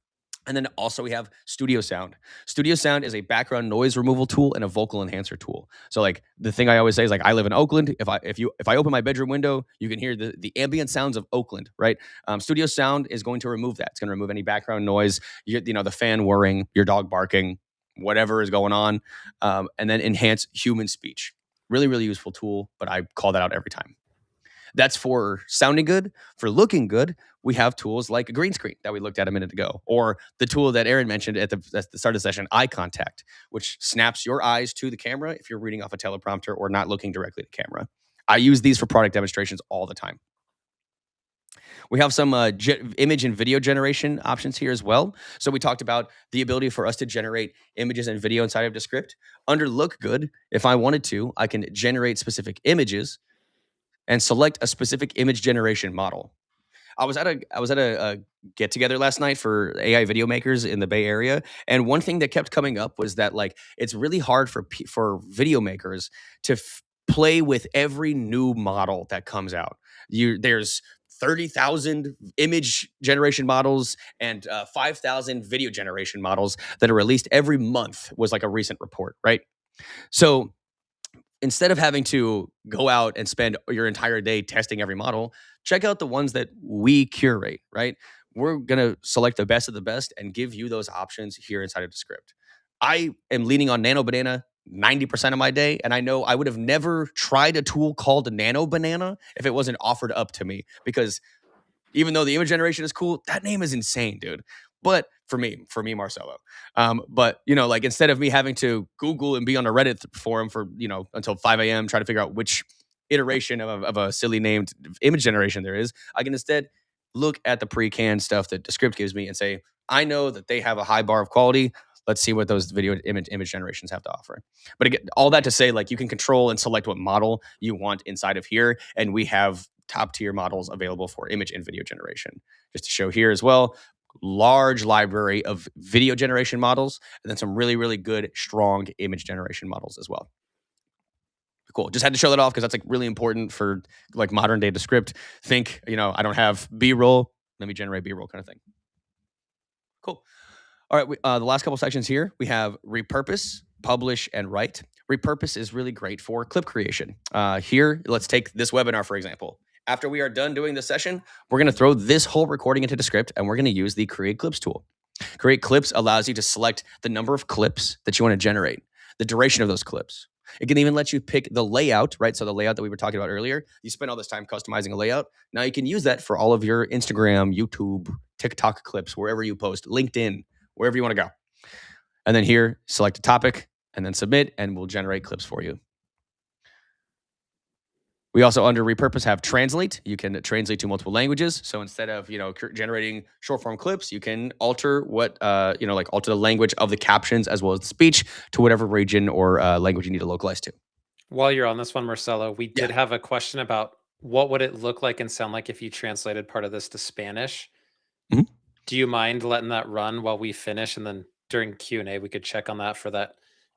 And then also we have Studio Sound. Studio Sound is a background noise removal tool and a vocal enhancer tool. So like the thing I always say is like, I live in Oakland. If I open my bedroom window, you can hear the ambient sounds of Oakland, right? Studio Sound is going to remove that. It's going to remove any background noise, the fan whirring, your dog barking, whatever is going on, and then enhance human speech. Really, really useful tool, but I call that out every time. That's for sounding good. For looking good, we have tools like a green screen that we looked at a minute ago, or the tool that Aaron mentioned at the start of the session, eye contact, which snaps your eyes to the camera if you're reading off a teleprompter or not looking directly at the camera. I use these for product demonstrations all the time. We have some image and video generation options here as well. So we talked about the ability for us to generate images and video inside of Descript. Under Look Good, if I wanted to, I can generate specific images and select a specific image generation model. I was at a get together last night for AI video makers in the Bay Area, and one thing that kept coming up was that like it's really hard for video makers to play with every new model that comes out. There's 30,000 image generation models and 5,000 video generation models that are released every month, was like a recent report, right? So instead of having to go out and spend your entire day testing every model, check out the ones that we curate, right? We're going to select the best of the best and give you those options here inside of Descript. I am leaning on Nano Banana 90% of my day, and I know I would have never tried a tool called Nano Banana if it wasn't offered up to me, because even though the image generation is cool, that name is insane, dude. But for me, Marcelo. But, like instead of me having to Google and be on a Reddit forum for, until 5 a.m. trying to figure out which iteration of a silly named image generation there is, I can instead look at the pre-canned stuff that Descript gives me and say, I know that they have a high bar of quality. Let's see what those video image generations have to offer. But again, all that to say, like, you can control and select what model you want inside of here. And we have top tier models available for image and video generation. Just to show here as well, large library of video generation models, and then some really, really good, strong image generation models as well. Cool. Just had to show that off because that's like really important for like modern day Descript. Think, I don't have B-roll. Let me generate B-roll kind of thing. Cool. All right. The last couple sections here, we have repurpose, publish, and write. Repurpose is really great for clip creation. Here, let's take this webinar, for example. After we are done doing this session, we're going to throw this whole recording into Descript, and we're going to use the Create Clips tool. Create Clips allows you to select the number of clips that you want to generate, the duration of those clips, It can even let you pick the layout, right? So the layout that we were talking about earlier, you spend all this time customizing a layout. Now you can use that for all of your Instagram, YouTube, TikTok clips, wherever you post, LinkedIn, wherever you want to go. And then here, select a topic and then submit, and we'll generate clips for you. We also, under Repurpose, have Translate. You can translate to multiple languages. So instead of, generating short form clips, you can alter alter the language of the captions as well as the speech to whatever region or language you need to localize to. While you're on this one, Marcelo, we did have a question about what would it look like and sound like if you translated part of this to Spanish. Mhm. Do you mind letting that run while we finish, and then during Q&A we could check on that for that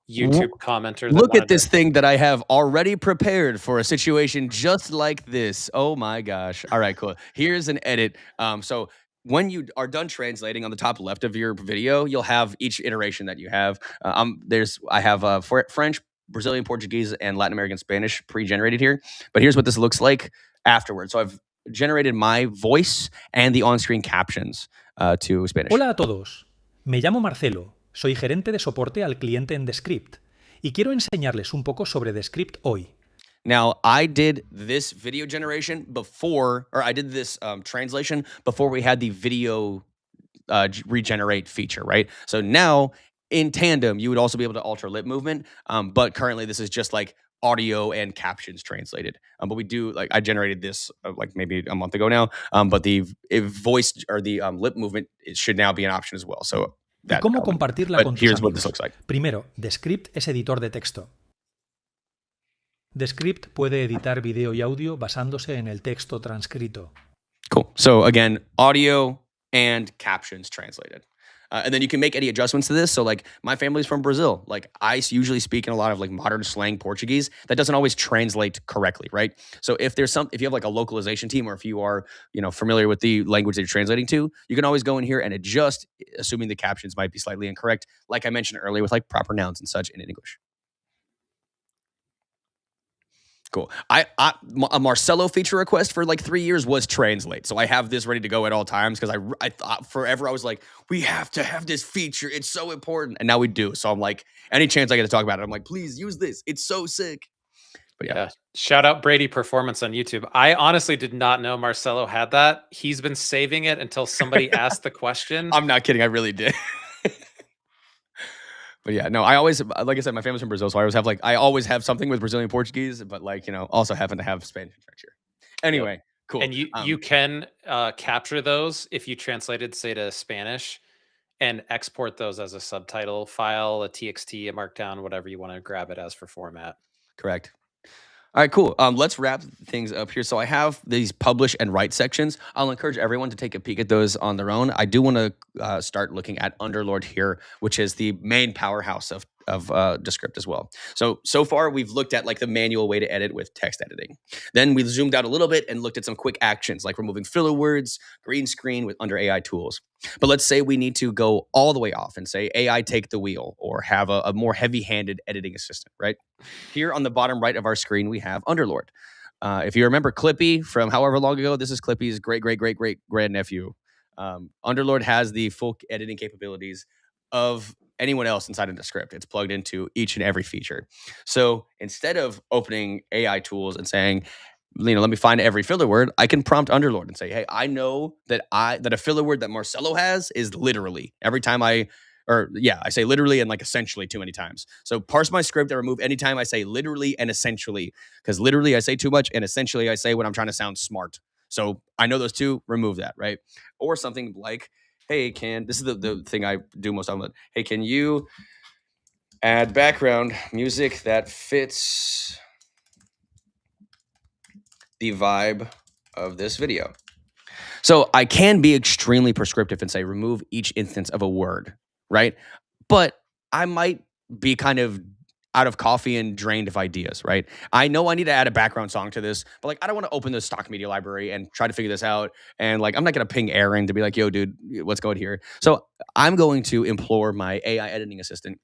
YouTube commenter? Look at this thing that I have already prepared for a situation just like this. Oh my gosh. All right, cool. Here's an edit. So when you are done translating, on the top left of your video, you'll have each iteration that you have. I have French, Brazilian, Portuguese, and Latin American Spanish pre-generated here. But here's what this looks like afterwards. So I've generated my voice and the on-screen captions to Spanish. Hola a todos. Me llamo Marcelo. Soy gerente de soporte al cliente en Descript. Y quiero enseñarles un poco sobre Descript hoy. Now, I did this video generation before, or I did this translation before we had the video regenerate feature, right? So now, in tandem, you would also be able to alter lip movement, but currently this is just like audio and captions translated. But we do, I generated this maybe a month ago now, but the voice or the lip movement should now be an option as well. So ¿Y cómo compartirla con tus here's what amigos? this looks like. Primero, Descript es editor de texto. Descript puede editar video y audio basándose en el texto transcrito. Cool. So again, audio and captions translated. And then you can make any adjustments to this. So my family's from Brazil. I usually speak in a lot of modern slang Portuguese that doesn't always translate correctly, right? So if you have a localization team, or if you are, familiar with the language that you're translating to, you can always go in here and adjust, assuming the captions might be slightly incorrect, like I mentioned earlier with proper nouns and such in English. Cool. A Marcelo feature request for 3 years was translate. So I have this ready to go at all times because I thought forever, I was like, we have to have this feature. It's so important. And now we do. So I'm like, any chance I get to talk about it, I'm like, please use this. It's so sick. But yeah. Shout out Brady Performance on YouTube. I honestly did not know Marcelo had that. He's been saving it until somebody asked the question. I'm not kidding. I really did. But yeah, no, I always, like I said, my family's from Brazil, so I always have something with Brazilian Portuguese, but also happen to have Spanish and French here. Anyway, cool. And you can capture those if you translated, say, to Spanish, and export those as a subtitle file, a TXT, a Markdown, whatever you want to grab it as for format. Correct. All right, cool. Let's wrap things up here. So I have these publish and write sections. I'll encourage everyone to take a peek at those on their own. I do want to start looking at Underlord here, which is the main powerhouse of Descript as well. So far, we've looked at the manual way to edit with text editing. Then we zoomed out a little bit and looked at some quick actions like removing filler words, green screen under AI tools. But let's say we need to go all the way off and say AI take the wheel, or have a more heavy-handed editing assistant, right? Here on the bottom right of our screen, we have Underlord. If you remember Clippy from however long ago, this is Clippy's great-great-great-great-grandnephew. Underlord has the full editing capabilities of anyone else inside of Descript. It's plugged into each and every feature. So instead of opening AI tools and saying, let me find every filler word, I can prompt Underlord and say, hey, I know that a filler word that Marcelo has is literally. Every time I say literally and essentially too many times. So parse my script and remove anytime I say literally and essentially, because literally I say too much and essentially I say when I'm trying to sound smart. So I know those two, remove that, right? Or something like, hey, this is the thing I do most often. Hey, can you add background music that fits the vibe of this video? So I can be extremely prescriptive and say remove each instance of a word, right? But I might be kind of out of coffee and drained of ideas, right? I know I need to add a background song to this, but I don't want to open the stock media library and try to figure this out. And I'm not going to ping Aaron to be like, yo, dude, what's going here? So I'm going to implore my AI editing assistant,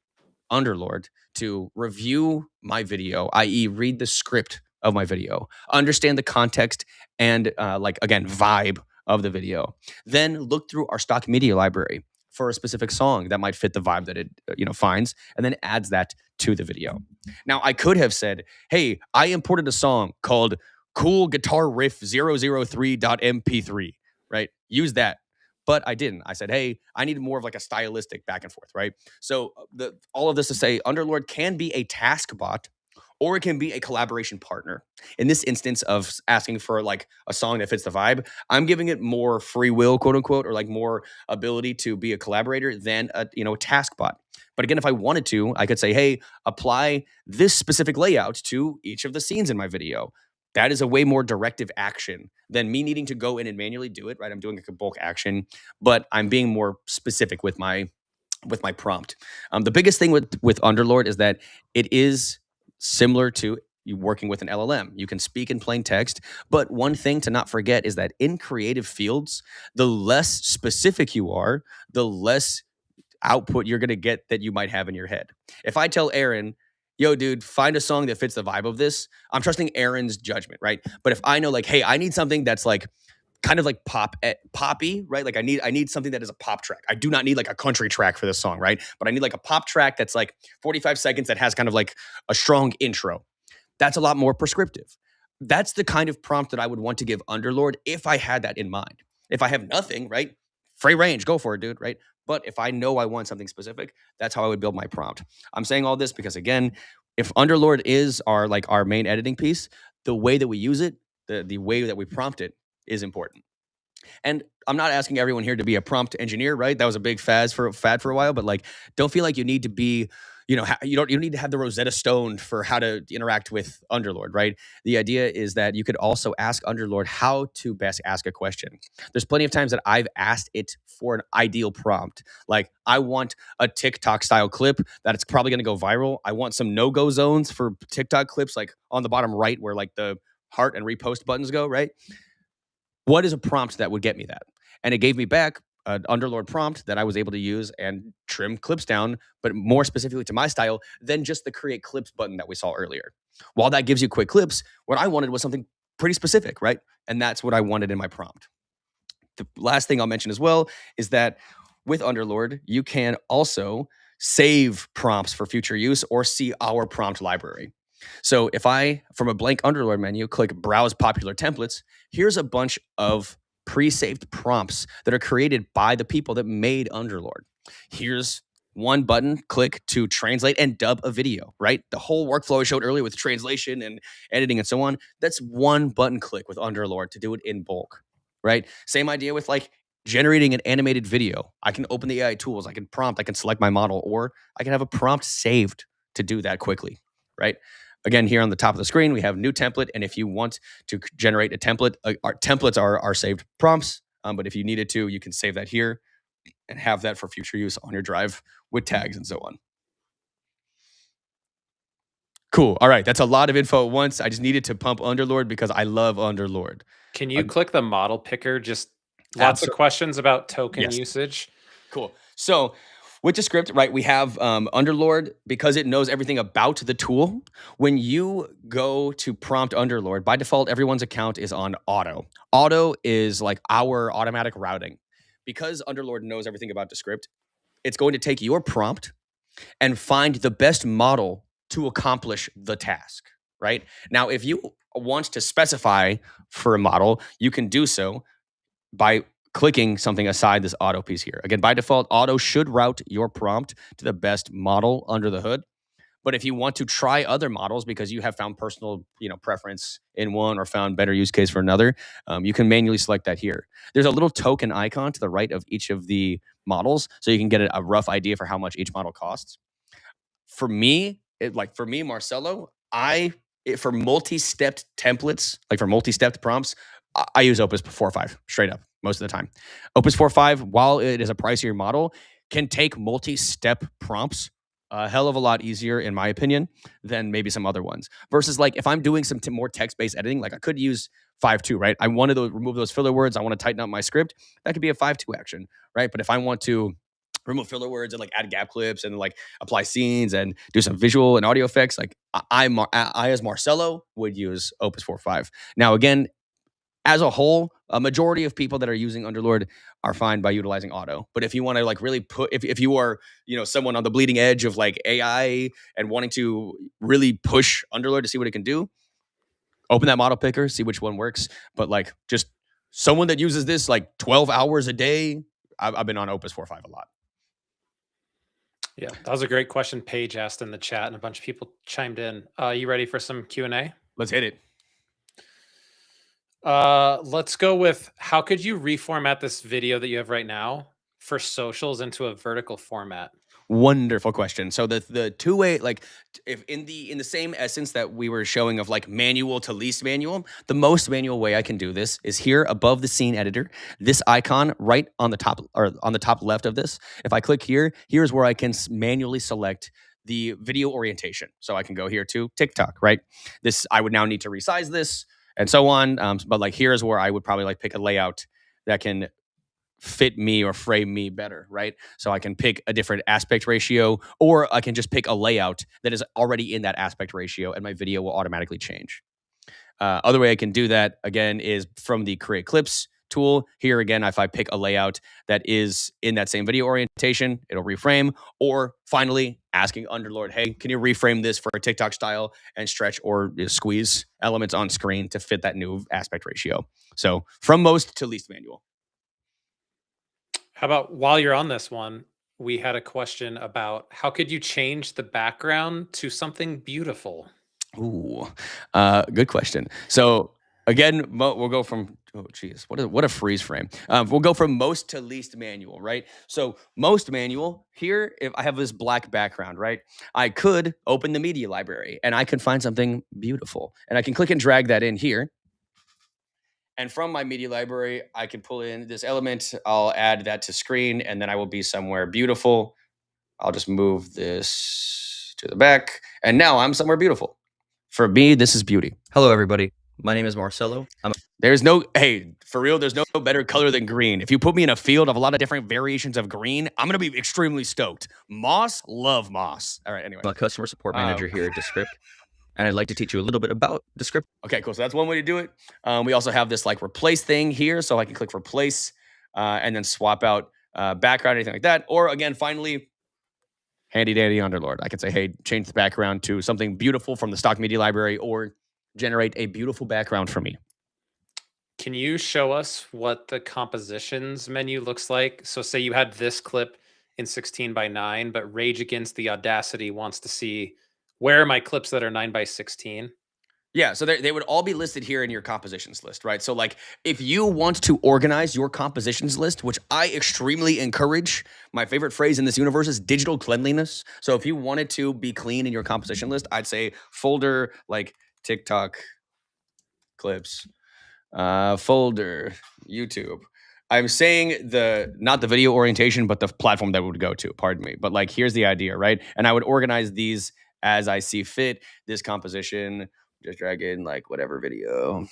Underlord, to review my video, i.e. read the script of my video, understand the context and again, vibe of the video. Then look through our stock media library for a specific song that might fit the vibe that it finds, and then adds that to the video. Now, I could have said, hey, I imported a song called Cool Guitar Riff 003.mp3, right? Use that. But I didn't. I said, hey, I needed more of like a stylistic back and forth, right? So all of this to say, Underlord can be a task bot or it can be a collaboration partner. In this instance of asking for like a song that fits the vibe, I'm giving it more free will, quote unquote, or like more ability to be a collaborator than a task bot. But again, if I wanted to, I could say, hey, apply this specific layout to each of the scenes in my video. That is a way more directive action than me needing to go in and manually do it, right? I'm doing a bulk action, but I'm being more specific with my prompt. The biggest thing with Underlord is that it is similar to you working with an LLM. You can speak in plain text, but one thing to not forget is that in creative fields, the less specific you are, the less output you're going to get that you might have in your head. If I tell Aaron, yo, dude, find a song that fits the vibe of this, I'm trusting Aaron's judgment, right? But if I know like, hey, I need something that's like kind of like poppy, right? Like I need something that is a pop track. I do not need like a country track for this song, right? But I need like a pop track that's like 45 seconds that has kind of like a strong intro. That's a lot more prescriptive. That's the kind of prompt that I would want to give Underlord if I had that in mind. If I have nothing, right? Free range, go for it, dude, right? But if I know I want something specific, that's how I would build my prompt. I'm saying all this because again, if Underlord is our main editing piece, the way that we use it, the way that we prompt it is important. And I'm not asking everyone here to be a prompt engineer, right? That was a big fad for a while, but like, don't feel like you need to be, you don't need to have the Rosetta Stone for how to interact with Underlord, right? The idea is that you could also ask Underlord how to best ask a question. There's plenty of times that I've asked it for an ideal prompt. Like, I want a TikTok style clip that it's probably going to go viral. I want some no-go zones for TikTok clips, like on the bottom right where like the heart and repost buttons go, right? What is a prompt that would get me that? And it gave me back an Underlord prompt that I was able to use and trim clips down, but more specifically to my style than just the create clips button that we saw earlier. While that gives you quick clips, what I wanted was something pretty specific, right? And that's what I wanted in my prompt. The last thing I'll mention as well is that with Underlord, you can also save prompts for future use or see our prompt library. So if I, from a blank Underlord menu, click Browse Popular Templates, here's a bunch of pre-saved prompts that are created by the people that made Underlord. Here's one button, click to translate and dub a video, right? The whole workflow I showed earlier with translation and editing and so on, that's one button click with Underlord to do it in bulk, right? Same idea with like generating an animated video. I can open the AI tools, I can prompt, I can select my model, or I can have a prompt saved to do that quickly, right? Again, here on the top of the screen, we have new template. And if you want to generate a template, our templates are saved prompts. But if you needed to, you can save that here and have that for future use on your drive with tags and so on. Cool. All right. That's a lot of info at once. I just needed to pump Underlord because I love Underlord. Can you click the model picker? Just lots of questions about token usage. Cool. So with Descript, right, we have Underlord, because it knows everything about the tool. When you go to prompt Underlord, by default, everyone's account is on auto. Auto is like our automatic routing. Because Underlord knows everything about Descript, it's going to take your prompt and find the best model to accomplish the task, right? Now, if you want to specify for a model, you can do so by clicking something aside this auto piece here. Again, by default, auto should route your prompt to the best model under the hood. But if you want to try other models because you have found personal, preference in one or found better use case for another, you can manually select that here. There's a little token icon to the right of each of the models, so you can get a rough idea for how much each model costs. For me, Marcelo, for multi-stepped templates, like for multi-stepped prompts, I use Opus 4.5 straight up most of the time. Opus 4.5, while it is a pricier model, can take multi-step prompts a hell of a lot easier, in my opinion, than maybe some other ones. Versus like if I'm doing some more text-based editing, like I could use 5.2, right? I wanted to remove those filler words. I want to tighten up my script. That could be a 5.2 action, right? But if I want to remove filler words and like add gap clips and like apply scenes and do some visual and audio effects, like I as Marcelo would use Opus 4.5. Now, again, as a whole, a majority of people that are using Underlord are fine by utilizing auto. But if you want to like really put, if you are, someone on the bleeding edge of like AI and wanting to really push Underlord to see what it can do, open that model picker, see which one works. But like just someone that uses this like 12 hours a day, I've been on Opus 4.5 a lot. Yeah, that was a great question Paige asked in the chat, and a bunch of people chimed in. You ready for some Q&A? Let's hit it. Let's go with, how could you reformat this video that you have right now for socials into a vertical format? Wonderful question. So the two-way, like if in the same essence that we were showing of like manual to least manual, the most manual way I can do this is here above the scene editor, this icon right on the top or on the top left of this. If I click here, here's where I can manually select the video orientation. So I can go here to TikTok, right? This, I would now need to resize this and so on. But like here's where I would probably like pick a layout that can fit me or frame me better, right? So I can pick a different aspect ratio, or I can just pick a layout that is already in that aspect ratio and my video will automatically change. Other way I can do that, again, is from the Create Clips tool. Here again, if I pick a layout that is in that same video orientation, it'll reframe. Or finally, asking Underlord, hey, can you reframe this for a TikTok style and stretch or squeeze elements on screen to fit that new aspect ratio? So from most to least manual. How about, while you're on this one, we had a question about how could you change the background to something beautiful? Ooh, good question. So again, we'll go from, oh geez, what a freeze frame. We'll go from most to least manual, right? So most manual here, if I have this black background, right? I could open the media library and I can find something beautiful and I can click and drag that in here. And from my media library, I can pull in this element. I'll add that to screen and then I will be somewhere beautiful. I'll just move this to the back and now I'm somewhere beautiful. For me, this is beauty. Hello, everybody. My name is Marcelo. There's no, hey, for real, there's no better color than green. If you put me in a field of a lot of different variations of green, I'm going to be extremely stoked. Moss, love moss. All right, anyway. I'm a customer support manager here at Descript, and I'd like to teach you a little bit about Descript. Okay, cool. So that's one way to do it. We also have this like replace thing here. So I can click replace and then swap out background, anything like that. Or again, finally, handy dandy Underlord. I can say, hey, change the background to something beautiful from the stock media library or generate a beautiful background for me. Can you show us what the compositions menu looks like? So say you had this clip in 16:9, but Rage Against the Audacity wants to see, where are my clips that are 9:16? Yeah, so they would all be listed here in your compositions list, right? So like if you want to organize your compositions list, which I extremely encourage, my favorite phrase in this universe is digital cleanliness. So if you wanted to be clean in your composition list, I'd say folder like TikTok clips, folder YouTube. I'm saying not the video orientation, but the platform that would go to, pardon me. But like, here's the idea, right? And I would organize these as I see fit. This composition, just drag in like whatever video.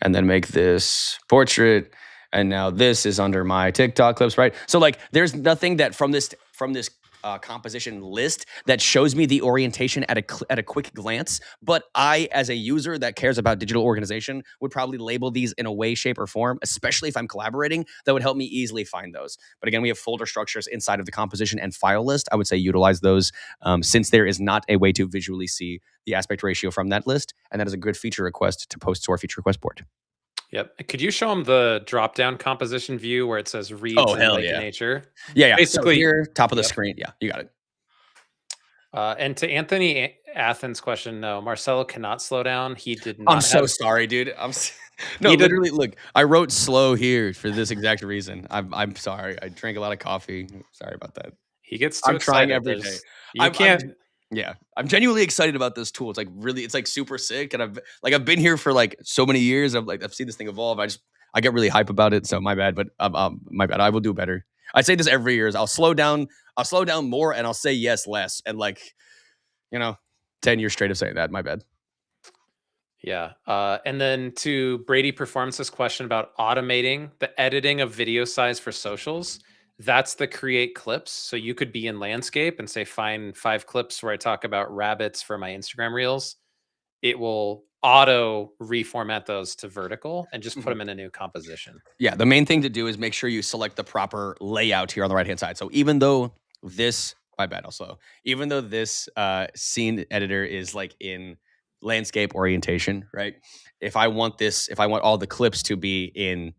And then make this portrait. And now this is under my TikTok clips, right? So like there's nothing that from this composition list that shows me the orientation at a quick glance. But I, as a user that cares about digital organization, would probably label these in a way, shape, or form, especially if I'm collaborating, that would help me easily find those. But again, we have folder structures inside of the composition and file list. I would say utilize those since there is not a way to visually see the aspect ratio from that list. And that is a good feature request to post to our feature request board. Yep. Could you show them the drop-down composition view where it says read Oh, to hell like yeah. nature? Yeah. Basically, so here, top of the screen. Yeah, you got it. And to Anthony Athens' question, no, Marcelo cannot slow down. He did not. I'm so sorry, dude. No, literally, look, I wrote slow here for this exact reason. I'm sorry. I drank a lot of coffee. Sorry about that. He gets too I'm trying excited. every day. You can't. Yeah, I'm genuinely excited about this tool. It's like really, it's like super sick, and I've been here for like so many years. I've seen this thing evolve. I get really hype about it. So my bad, but my bad. I will do better. I say this every year. I'll slow down more, and I'll say yes less. And like, 10 years straight of saying that. My bad. Yeah. And then to Brady Performance's question about automating the editing of video size for socials, that's the create clips. So you could be in landscape and say, find 5 clips where I talk about rabbits for my Instagram reels. it will auto reformat those to vertical and just put them in a new composition. Yeah, the main thing to do is make sure you select the proper layout here on the right-hand side. So even though this, my bad also, even though this scene editor is like in landscape orientation, right? If I want all the clips to be in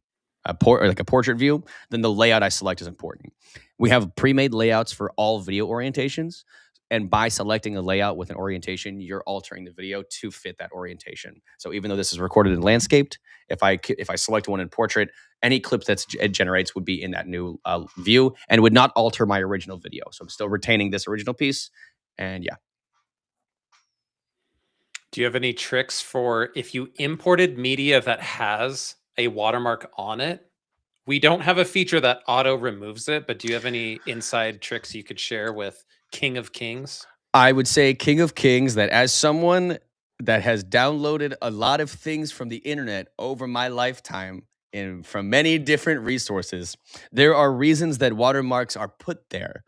a portrait view, then the layout I select is important. We have pre-made layouts for all video orientations. And by selecting a layout with an orientation, you're altering the video to fit that orientation. So even though this is recorded in landscaped, if I select one in portrait, any clip that it generates would be in that new view and would not alter my original video. So I'm still retaining this original piece. And yeah. Do you have any tricks for if you imported media that has a watermark on it? We don't have a feature that auto removes it, but do you have any inside tricks you could share with King of Kings? I would say King of Kings that as someone that has downloaded a lot of things from the internet over my lifetime and from many different resources, there are reasons that watermarks are put there.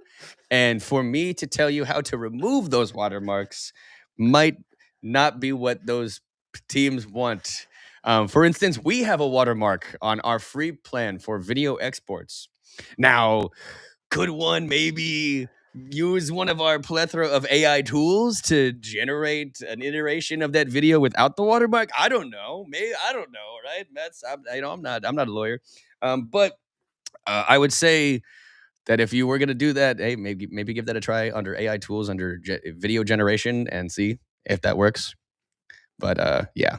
And for me to tell you how to remove those watermarks might not be what those teams want. For instance, we have a watermark on our free plan for video exports. Now, could one maybe use one of our plethora of AI tools to generate an iteration of that video without the watermark? I don't know. Maybe I don't know, right? I'm not a lawyer, but I would say that if you were going to do that, hey, maybe give that a try under AI tools under video generation and see if that works. But yeah,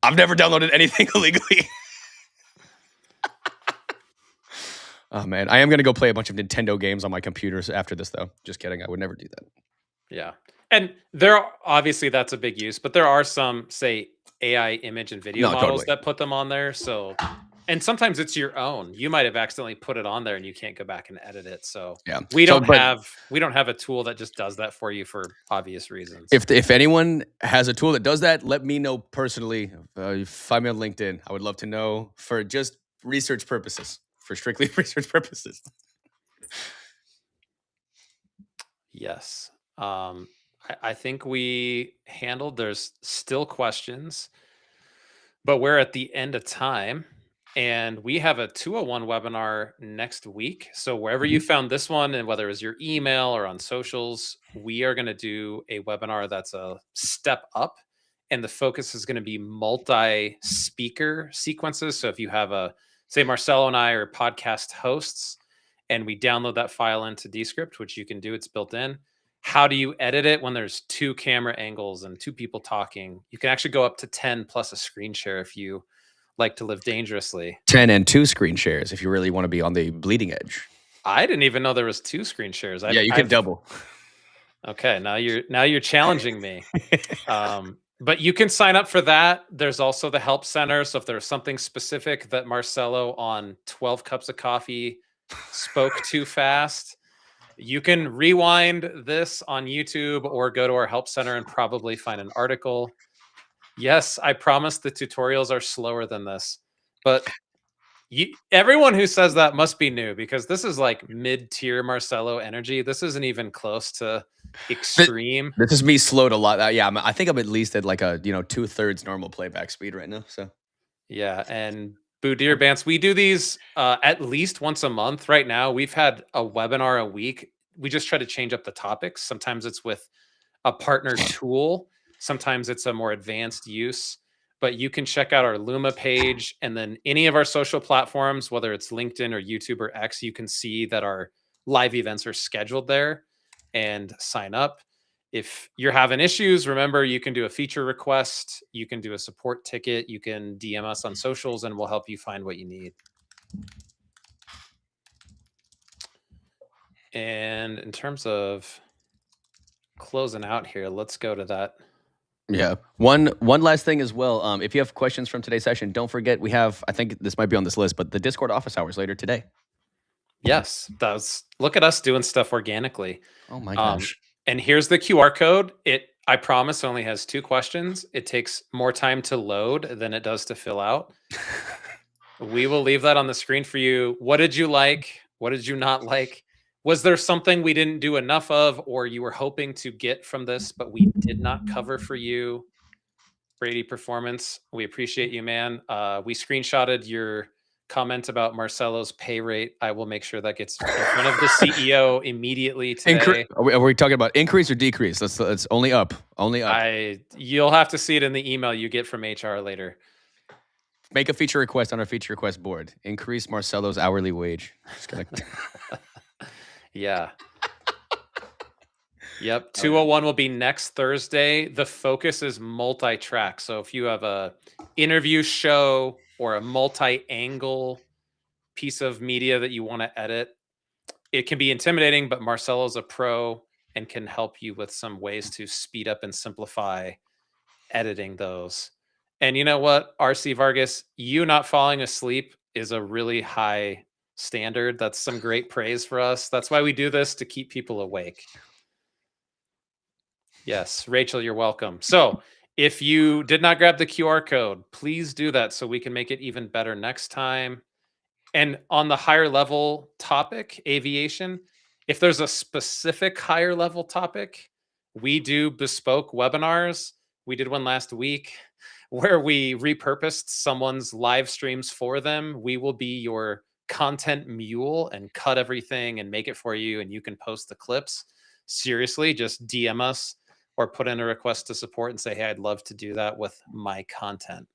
I've never downloaded anything illegally. Oh man, I am gonna go play a bunch of Nintendo games on my computers after this, though. Just kidding, I would never do that. Yeah, and there are, obviously that's a big use, but there are some, say, AI image and video models that put them on there. So, and sometimes it's your own. You might have accidentally put it on there, and you can't go back and edit it. So yeah, we don't have a tool that just does that for you for obvious reasons. If anyone has a tool that does that, let me know personally. Find me on LinkedIn. I would love to know for just research purposes. For strictly research purposes. Yes. I think we handled, there's still questions, but we're at the end of time and we have a 201 webinar next week. So wherever you found this one, and whether it was your email or on socials, we are going to do a webinar that's a step up, and the focus is going to be multi-speaker sequences. So if you have say Marcelo and I are podcast hosts and we download that file into Descript, which you can do, it's built in. How do you edit it when there's 2 camera angles and 2 people talking? You can actually go up to 10 plus a screen share if you like to live dangerously. 10 and 2 screen shares if you really want to be on the bleeding edge. I didn't even know there was 2 screen shares. Yeah, you can double. Okay, now you're challenging me. But you can sign up for that. There's also the help center. So if there's something specific that Marcelo on 12 cups of coffee spoke too fast, you can rewind this on YouTube or go to our help center and probably find an article. Yes, I promise the tutorials are slower than this, but everyone who says that must be new, because this is like mid-tier Marcelo energy. This isn't even close to extreme. This is me slowed a lot. Yeah, I think I'm at least at like a 2/3 normal playback speed right now. So yeah, and Boodeer Bants, we do these at least once a month. Right now, we've had a webinar a week. We just try to change up the topics. Sometimes it's with a partner tool. Sometimes it's a more advanced use. But you can check out our Luma page, and then any of our social platforms, whether it's LinkedIn or YouTube or X, you can see that our live events are scheduled there and sign up. If you're having issues, remember, you can do a feature request, you can do a support ticket, you can DM us on socials, and we'll help you find what you need. And in terms of closing out here, let's go to that. Yeah. One last thing as well. If you have questions from today's session, don't forget we have, I think this might be on this list, but the Discord office hours later today. Yes, look at us doing stuff organically. Oh my gosh. And here's the QR code. I promise, only has 2 questions. It takes more time to load than it does to fill out. We will leave that on the screen for you. What did you like? What did you not like? Was there something we didn't do enough of, or you were hoping to get from this, but we did not cover for you? Brady Performance, we appreciate you, man. We screenshotted your comment about Marcelo's pay rate. I will make sure that gets in front of the CEO immediately today. Are we talking about increase or decrease? Let's only up. Only up. You'll have to see it in the email you get from HR later. Make a feature request on our feature request board. Increase Marcelo's hourly wage. Just gonna... Yeah. Yep. 201 will be next Thursday. The focus is multi-track. So if you have a interview show or a multi-angle piece of media that you want to edit, it can be intimidating, but Marcelo's a pro and can help you with some ways to speed up and simplify editing those. And you know what, RC Vargas, you not falling asleep is a really high standard. That's some great praise for us. That's why we do this, to keep people awake. Yes, Rachel, you're welcome. So if you did not grab the QR code, please do that so we can make it even better next time. And on the higher level topic, aviation, if there's a specific higher level topic, we do bespoke webinars. We did one last week where we repurposed someone's live streams for them. We will be your content mule and cut everything and make it for you, and you can post the clips. Seriously, just DM us or put in a request to support and say, hey, I'd love to do that with my content.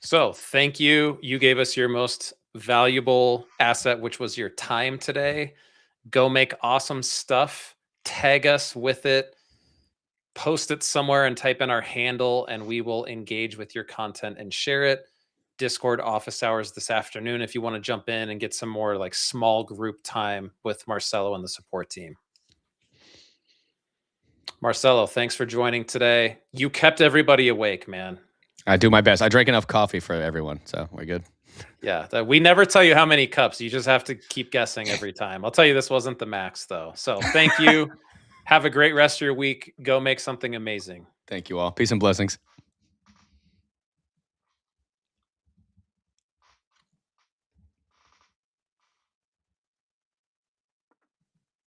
So thank you. You gave us your most valuable asset, which was your time today. Go make awesome stuff. Tag us with it. Post it somewhere and type in our handle, and we will engage with your content and share it. Discord office hours this afternoon if you want to jump in and get some more like small group time with Marcelo and the support team. Marcelo, thanks for joining today. You kept everybody awake, man. I do my best. I drank enough coffee for everyone, so we're good. Yeah, we never tell you how many cups. You just have to keep guessing every time. I'll tell you this wasn't the max, though. So thank you. Have a great rest of your week. Go make something amazing. Thank you all. Peace and blessings.